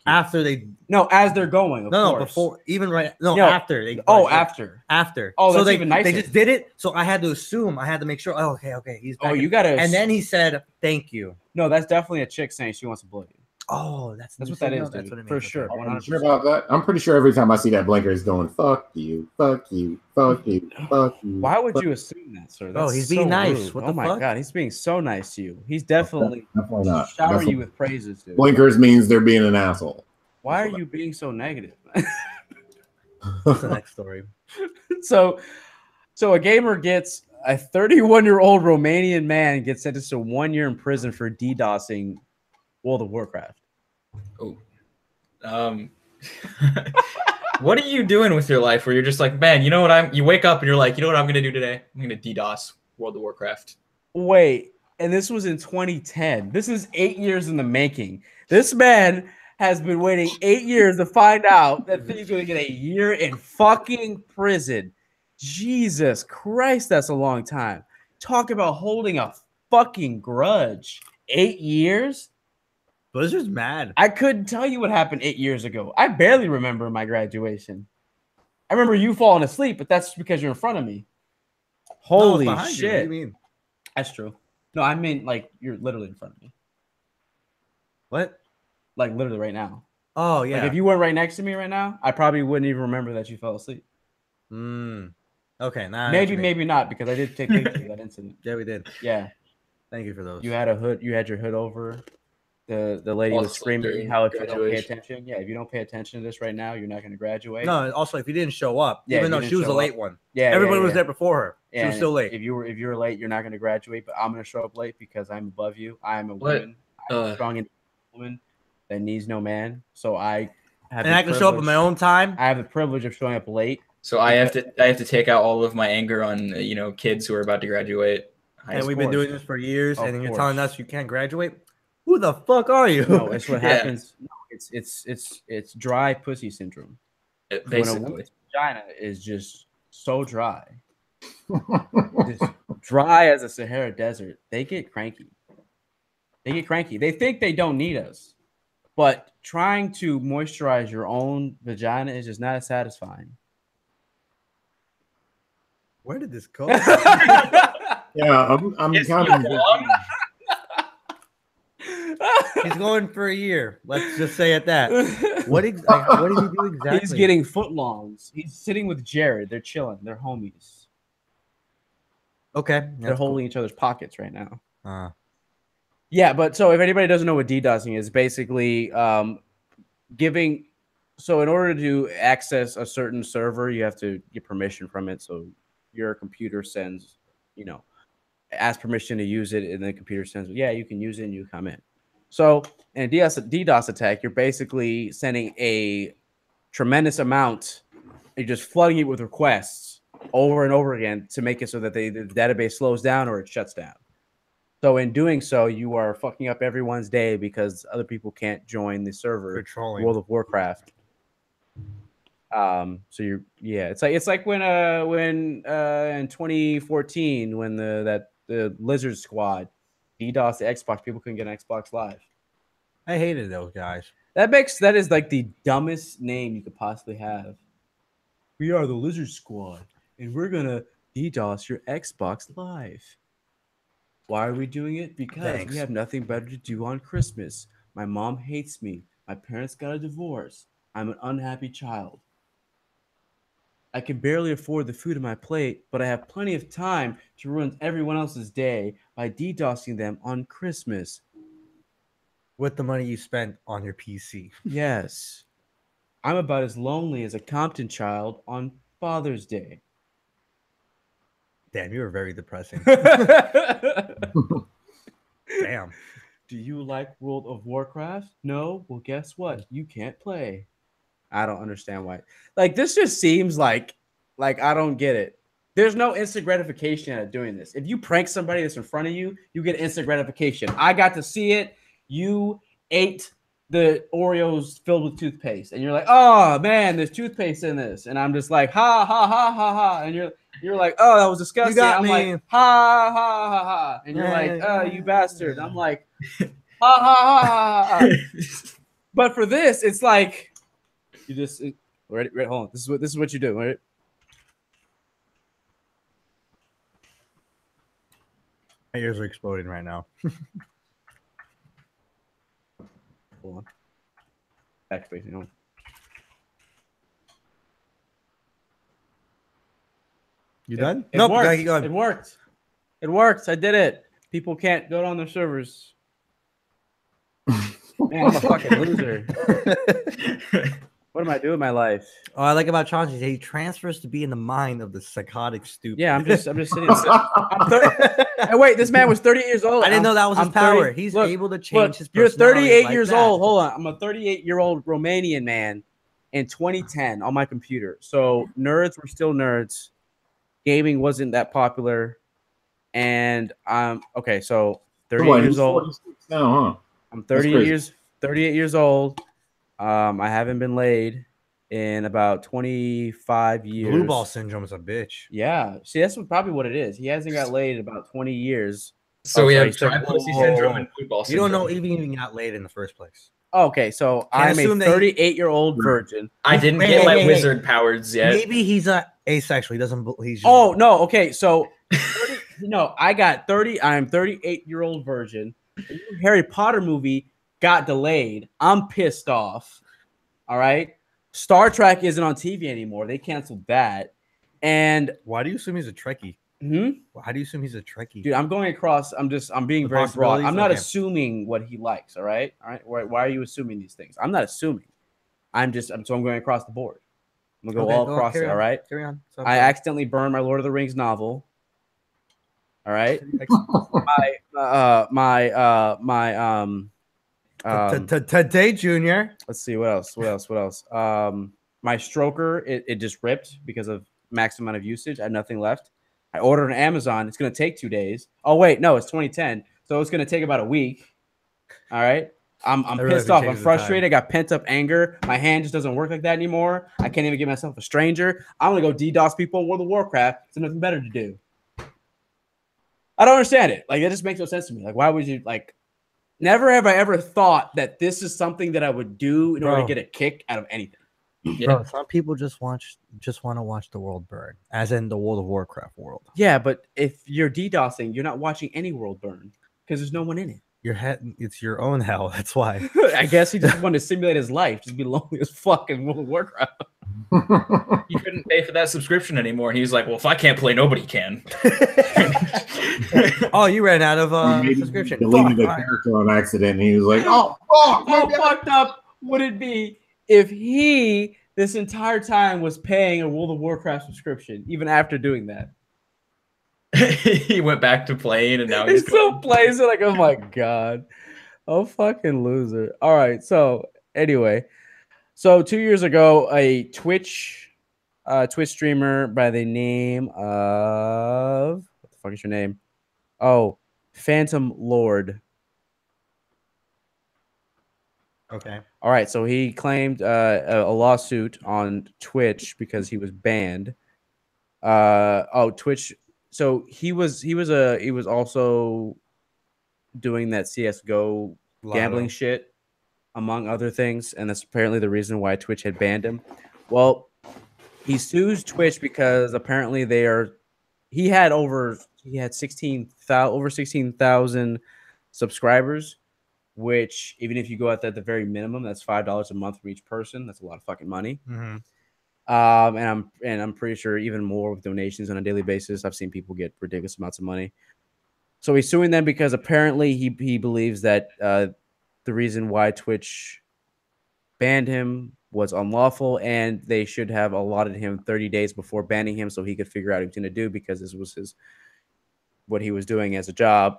After they As they're going. Of course. before even right after they after. Oh, so that's they even nicer. They just did it. So I had to assume. I had to make sure. Oh, okay, he's back. Oh, you gotta. And then he said thank you. No, that's definitely a chick saying she wants to blow you. Oh, That's what that is, That's dude. what it means. For sure. I'm sure about that. I'm pretty sure every time I see that blinker, it's going fuck you, fuck you, fuck you, fuck you. Why would you assume that, sir? Bro, That's he's being nice. rude. What oh the my fuck? god, he's being so nice to you. He's definitely Definitely not. shower Definitely. you with praises, dude. Blinkers means they're being an asshole. Why are you being so negative? What's the next story? So a gamer gets a 31-year-old Romanian man gets sentenced to 1 year in prison for DDoSing World of Warcraft. Oh. What are you doing with your life where you're just like, man, you know what you wake up and you're like, you know what I'm gonna do today? I'm gonna DDoS World of Warcraft. Wait, and this was in 2010. This is 8 years in the making. This man has been waiting 8 years to find out that he's going to get a year in fucking prison. Jesus Christ, that's a long time. Talk about holding a fucking grudge. 8 years? Blizzard's mad. I couldn't tell you what happened 8 years ago. I barely remember my graduation. I remember you falling asleep, but that's because you're in front of me. Holy no, it's shit. What do you mean? That's true. No, I mean like you're literally in front of me. What? Like literally right now. Oh, yeah. Like if you weren't right next to me right now, I probably wouldn't even remember that you fell asleep. Okay, now maybe not, because I did take pictures of that incident. Yeah, we did. Yeah. Thank you for those. You had a hood, you had your hood over. The lady was screaming how if you don't pay attention. Yeah, if you don't pay attention to this right now, you're not going to graduate. No, also if you didn't show up, even though she was a late one. Yeah, everybody was there before her. She was still late. If you're late, you're not going to graduate. But I'm going to show up late because I'm above you. I am a woman. I'm a strong independent woman that needs no man. So I have. And I can show up at my own time. I have the privilege of showing up late. So I have to take out all of my anger on kids who are about to graduate. And we've been doing this for years, and you're telling us you can't graduate. Who the fuck are you? No, it's what happens. No, it's dry pussy syndrome. When a woman's vagina is just so dry, just dry as a Sahara desert, they get cranky. They think they don't need us, but trying to moisturize your own vagina is just not as satisfying. Where did this go? Yeah, I'm kind of. He's going for a year. Let's just say at that. What did he do exactly? He's getting footlongs. He's sitting with Jared. They're chilling. They're homies. Okay. They're holding each other's pockets right now. Yeah, but so if anybody doesn't know what DDoSing is, basically giving. So in order to access a certain server, you have to get permission from it. So your computer sends, asks permission to use it, and the computer sends, yeah, you can use it, and you come in. So in a DDoS attack, you're basically sending a tremendous amount. You're just flooding it with requests over and over again to make it so that the database slows down or it shuts down. So in doing so, you are fucking up everyone's day because other people can't join the server. Patrolling. World of Warcraft. It's like when in 2014 when the Lizard Squad DDoS the Xbox, people couldn't get an Xbox Live. I hated those guys. That is like the dumbest name you could possibly have. We are the Lizard Squad, and we're gonna DDoS your Xbox Live. Why are we doing it? Because we have nothing better to do on Christmas. My mom hates me. My parents got a divorce. I'm an unhappy child. I can barely afford the food on my plate, but I have plenty of time to ruin everyone else's day by DDoSing them on Christmas. With the money you spent on your PC. Yes. I'm about as lonely as a Compton child on Father's Day. Damn, you were very depressing. Damn. Do you like World of Warcraft? No? Well, guess what? You can't play. I don't understand why. Like, this just seems like I don't get it. There's no instant gratification at doing this. If you prank somebody that's in front of you, you get instant gratification. I got to see it. You ate the Oreos filled with toothpaste, and you're like, oh man, there's toothpaste in this, and I'm just like, ha ha ha ha ha, and you're like, oh, that was disgusting. You got I'm me. Like, ha ha ha ha, and you're like, oh, you bastard. I'm like, ha ha ha ha ha. But for this, it's like you just ready. Hold on. This is what you do. Right? My ears are exploding right now. Hold on. Backspace, You done? It Nope. worked. Keep going. It worked. It worked. I did it. People can't go on their servers. Man, I'm a fucking loser. What am I doing with my life? Oh, I like about Chauncey. He transfers to be in the mind of the psychotic stupid. Yeah, I'm just sitting. Hey, wait, this man was 38 years old. I didn't know that was his power. He's able to change his personality. You're 38 like years that. old. Hold on. I'm a 38-year-old Romanian man in 2010 on my computer. So nerds were still nerds. Gaming wasn't that popular. And okay, so 38 years old. Now, huh? I'm 38 years old. I haven't been laid in about 25 years. Blue ball syndrome is a bitch. Yeah. See, that's probably what it is. He hasn't got laid in about 20 years. So we have dry pussy syndrome and blue ball syndrome. You don't know even got laid in the first place. Okay, so I'm a 38-year-old virgin. I didn't get my wizard powers yet. Maybe he's asexual. He doesn't. He's just oh no. Okay, so 30, no, I got 30. I'm 38-year-old virgin. The new Harry Potter movie got delayed. I'm pissed off. All right. Star Trek isn't on TV anymore. They canceled that. And why do you assume he's a Trekkie? How do you assume he's a Trekkie? Dude, I'm going across. I'm being very broad. I'm not assuming what he likes. All right. Why are you assuming these things? I'm not assuming. I'm going across the board. I'm gonna go all across it. All right. Carry on. I accidentally burned my Lord of the Rings novel. All right. Today, Junior. Let's see what else. My stroker, it just ripped because of max amount of usage. I had nothing left. I ordered on Amazon. It's going to take 2 days. Oh, wait. No, it's 2010. So it's going to take about a week. All right. I'm pissed off. I'm frustrated. I got pent up anger. My hand just doesn't work like that anymore. I can't even give myself a stranger. I'm going to go DDoS people in World of Warcraft. There's nothing better to do. I don't understand it. Like, it just makes no sense to me. Like, why would you, like, never have I ever thought that this is something that I would do in order to get a kick out of anything. Yeah. Bro, some people just want to watch the world burn, as in the World of Warcraft world. Yeah, but if you're DDoSing, you're not watching any world burn because there's no one in it. It's your own hell. That's why. I guess he just wanted to simulate his life, just be lonely as fuck in World of Warcraft. He couldn't pay for that subscription anymore. He's like, well, if I can't play, nobody can. Oh, you ran out of subscription. Deleted the character on accident, and he was like, "Oh, how fucked up would it be if he this entire time was paying a World of Warcraft subscription, even after doing that?" He went back to playing, and now he still plays it. Like, oh my god, oh fucking loser. All right, so anyway, so 2 years ago, a Twitch streamer by the name of what the fuck is your name? Oh, Phantom Lord. Okay. All right, so he claimed a lawsuit on Twitch because he was banned. Twitch. So he was also doing that CS:GO gambling shit, among other things, and that's apparently the reason why Twitch had banned him. Well, he sues Twitch because apparently he had over 16,000 subscribers, which even if you go at the very minimum, that's $5 a month for each person. That's a lot of fucking money. Mm-hmm. And I'm pretty sure even more with donations on a daily basis. I've seen people get ridiculous amounts of money. So he's suing them because apparently he believes that the reason why Twitch banned him was unlawful, and they should have allotted him 30 days before banning him so he could figure out what he was going to do, because this was what he was doing as a job.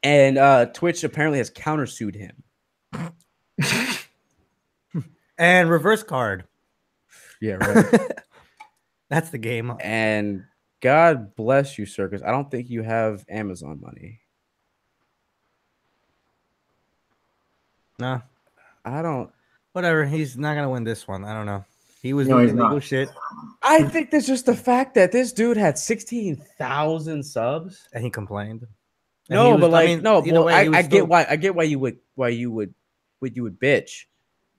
And Twitch apparently has countersued him. And reverse card. Yeah, right. That's the game. And God bless you, sir, because I don't think you have Amazon money. No. I don't. Whatever. He's not going to win this one. I don't know. He was doing illegal shit. I think that's just the fact that this dude had 16,000 subs. And he complained. No, but like, no, well, I get why you would bitch.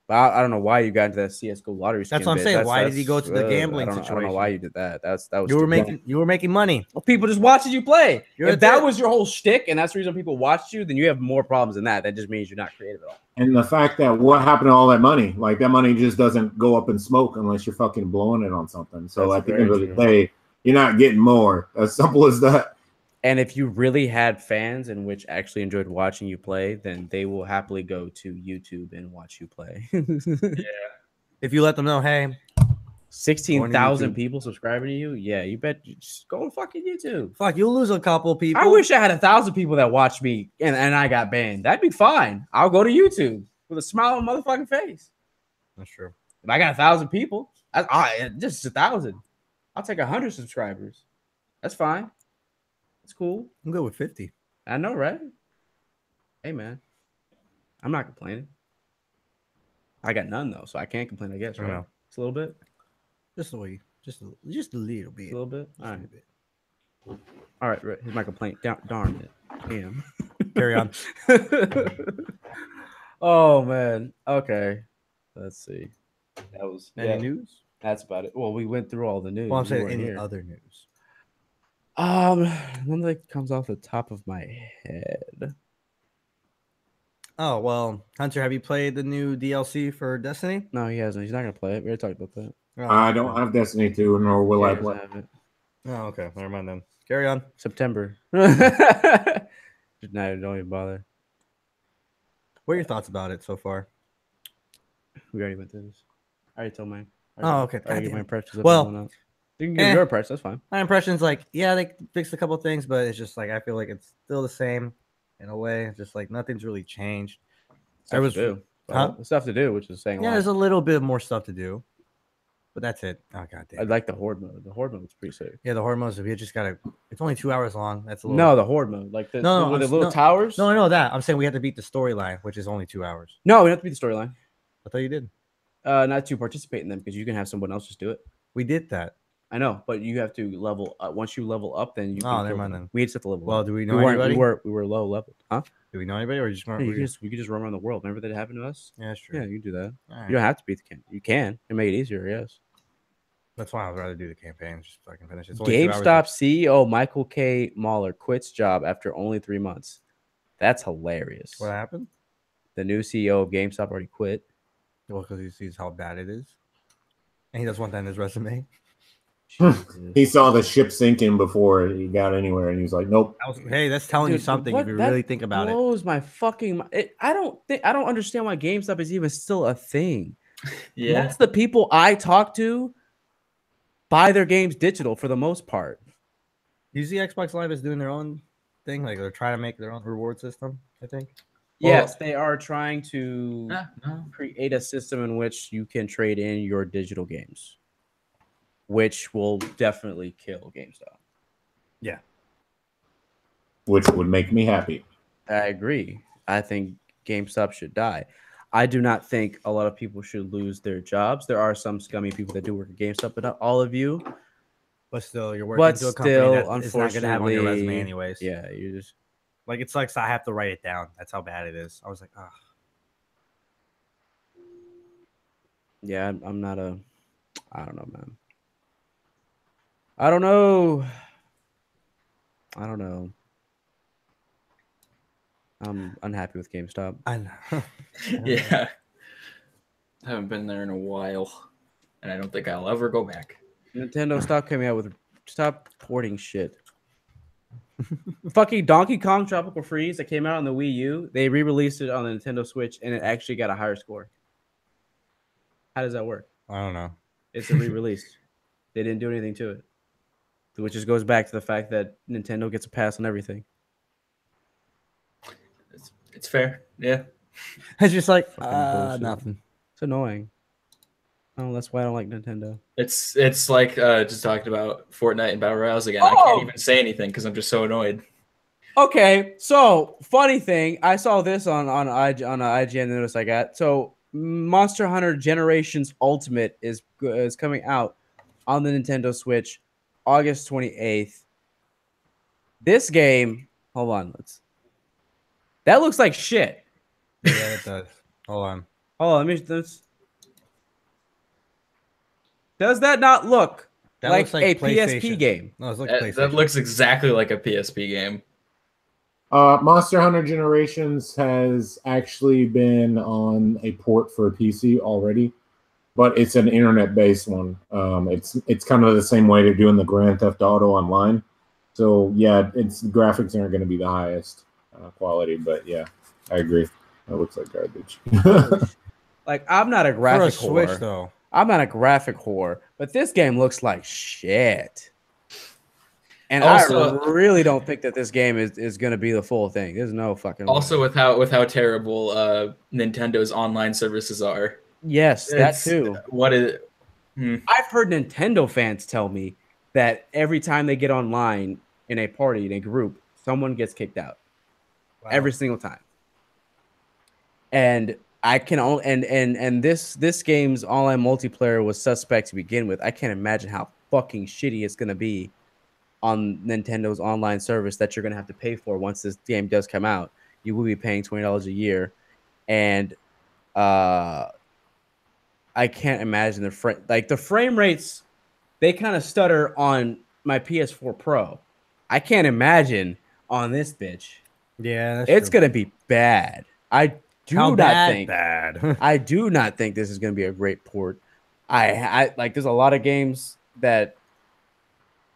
But I don't know why you got into that CS:GO lottery scheme. That's what I'm saying. Why did he go to the gambling situation? I don't know why you did that. That was you were making money. Well, people just watching you play. If that was your whole shtick and that's the reason people watched you, then you have more problems than that. That just means you're not creative at all. And the fact that what happened to all that money? Like, that money just doesn't go up in smoke unless you're fucking blowing it on something. So at the end of the day, you're not getting more. As simple as that. And if you really had fans in which actually enjoyed watching you play, then they will happily go to YouTube and watch you play. Yeah. If you let them know, hey, 16,000 people subscribing to you, yeah, you bet. Just go to fucking YouTube. Fuck, you'll lose a couple people. I wish I had 1,000 people that watched me and I got banned. That'd be fine. I'll go to YouTube with a smile on my motherfucking face. That's true. If I got 1,000 people, just 1,000. I'll take 100 subscribers. That's fine. It's cool. I'm good with 50. I know, right? Hey, man. I'm not complaining. I got none, though, so I can't complain, I guess, right? know. It's a little bit. Just a little bit. A little bit. Just All a right. little bit. All right. Here's my complaint. Darn it. Damn. Carry on. Oh, man. Okay. Let's see. That was Any news? That's about it. Well, we went through all the news. Well, I'm You saying weren't any here. other news. None that comes off the top of my head. Oh, well, Hunter, have you played the new DLC for Destiny? No, he hasn't. He's not gonna play it. We already talked about that. Oh, I don't have Destiny 2, nor will Yeah, I he play. doesn't have it. Oh, okay. Never mind then. Carry on. September. No, don't even bother. What are your thoughts about it so far? We already went through this. I already told mine. Oh, okay. I already give Goddamn. my impressions. Well, you can give your impression. That's fine. My impression's like, yeah, they fixed a couple things, but it's just like I feel like it's still the same in a way. It's just like nothing's really changed. Stuff to do. Huh? Stuff to do, which is saying. Yeah, a lot. there's a little bit more stuff to do, but that's it. Oh god I damn. like the horde mode. The horde mode was pretty sick. Yeah, the horde modes. We just gotta. It's only 2 hours long. That's a little. No, the horde mode, like the No, with the I'm- little no. towers. No, I know that. I'm saying we have to beat the storyline, which is only 2 hours. No, we don't have to beat the storyline. I thought you did. Not to participate in them because you can have someone else just do it. We did that. I know, but you have to level. Once you level up, then you. Oh, can never kill mind them. then. We just have to level. Well, up. do we know we weren't. anybody? We were low leveled, huh? Do we know anybody, or just Yeah, you could just run around the world. Remember that happened to us? Yeah, sure. Yeah, you can do that. All right. You don't have to beat the campaign. You can. It make it easier. Yes. That's why I'd rather do the campaign. Just fucking finish it. It's only 2 hours. GameStop CEO Michael K. Mahler quits job after only 3 months. That's hilarious. What happened? The new CEO of GameStop already quit. Well, because he sees how bad it is, and he doesn't want that in his resume. He saw the ship sinking before he got anywhere, and he was like, "Nope." Hey, that's telling you Dude, something what- if you that really think about it. blows my fucking. I don't understand why GameStop is even still a thing. Yeah. Most of the people I talk to buy their games digital for the most part. Usually, Xbox Live is doing their own thing. Like they're trying to make their own reward system. I think. Yes, they are trying to No. create a system in which you can trade in your digital games, which will definitely kill GameStop. Which would make me happy. I agree. I think GameStop should die. I do not think a lot of people should lose their jobs. There are some scummy people that do work at GameStop, but not all of you. But still, you're working But to a company still, that is not going to have on your resume unfortunately, anyways. Yeah, you just Like it sucks. I have to write it down. That's how bad it is. I was like, ah. yeah. I'm not a. I don't know, man. I don't know. I'm unhappy with GameStop. I know. Yeah. I haven't been there in a while, and I don't think I'll ever go back. Nintendo, stop porting shit. Fucking Donkey Kong Tropical Freeze that came out on the Wii U, they re-released it on the Nintendo Switch, and it actually got a higher score. How does that work? I don't know. It's a re-release. They didn't do anything to it, which just goes back to the fact that Nintendo gets a pass on everything. It's fair. Yeah. It's just like Fucking bullshit. nothing. It's annoying. Oh, that's why I don't like Nintendo. It's like just talking about Fortnite and Battle Royales again. I Oh! can't even say anything because I'm just so annoyed. Okay, so funny thing, I saw this on IGN notice I got. So Monster Hunter Generations Ultimate is coming out on the Nintendo Switch August 28th. This game, hold on, that looks like shit. Yeah, it does. Hold on. Does that not look That like looks like a PlayStation. PSP game? No, it's like That PlayStation. looks exactly like a PSP game. Monster Hunter Generations has actually been on a port for a PC already, but it's an internet-based one. It's kind of the same way they're doing the Grand Theft Auto Online. So yeah, the graphics aren't going to be the highest quality, but yeah, I agree. That looks like garbage. Like, I'm not a for a graphic Switch whore. though. I'm not a graphic whore, but this game looks like shit. And Also- I really don't think that this game is going to be the full thing. There's no fucking Also, way. with how terrible Nintendo's online services are. Yes, that It's- too. What is? I've heard Nintendo fans tell me that every time they get online, in a party, in a group, someone gets kicked out. Wow. Every single time. And I can only and this game's online multiplayer was suspect to begin with. I can't imagine how fucking shitty it's gonna be on Nintendo's online service that you're gonna have to pay for once this game does come out. You will be paying $20 a year, and I can't imagine the frame rates. They kind of stutter on my PS4 Pro. I can't imagine on this bitch. Yeah, it's gonna be bad. I do not think bad. I do not think this is gonna be a great port. I like. There's a lot of games that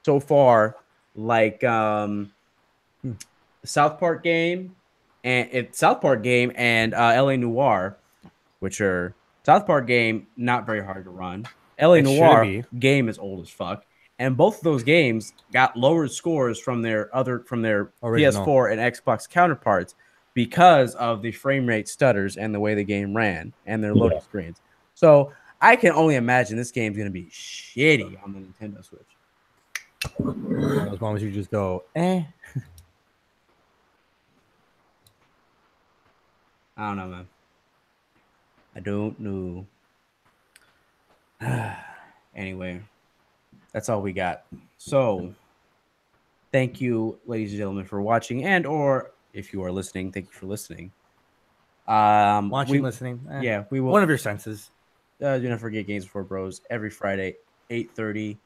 so far, like South Park game and LA Noire, which are South Park game not very hard to run. LA Noire game is old as fuck. And both of those games got lower scores from their original PS4 and Xbox counterparts because of the frame rate stutters and the way the game ran and their loading screens. So I can only imagine this game's going to be shitty on the Nintendo Switch. Those moments you just go, eh. I don't know, man. I don't know. Anyway. That's all we got. So, thank you, ladies and gentlemen, for watching, and or if you are listening, thank you for listening. Listening. Yeah, we will. One of your senses. Do not forget Games4Bros every Friday, 8:30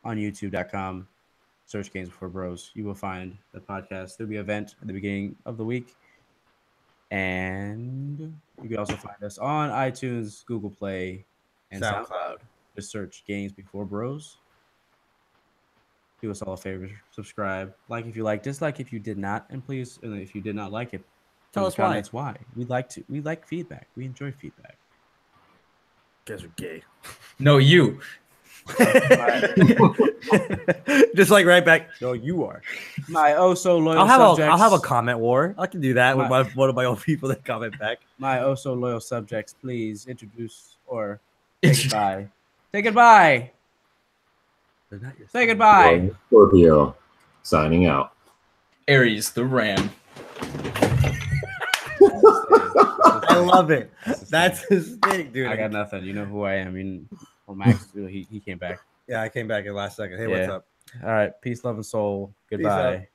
on YouTube.com. Search Games4Bros. You will find the podcast. There'll be an event at the beginning of the week, and you can also find us on iTunes, Google Play, and SoundCloud. Just search Games4Bros. Do us all a favor, subscribe, like if you like, dislike if you did not, and please, if you did not like it, tell us why. We like feedback. We enjoy feedback. You guys are gay. No, you. Just like right back. No, you are. My oh so loyal I'll have a comment war. I can do that with one of my own people that comment back. My oh so loyal subjects, please introduce or say goodbye. Say goodbye. Say goodbye. Scorpio signing out. Aries the Ram. I love it. That's his thing, dude. I got nothing. You know who I am. Max, he came back. Yeah, I came back in the last second. Hey, what's up? All right. Peace, love, and soul. Goodbye.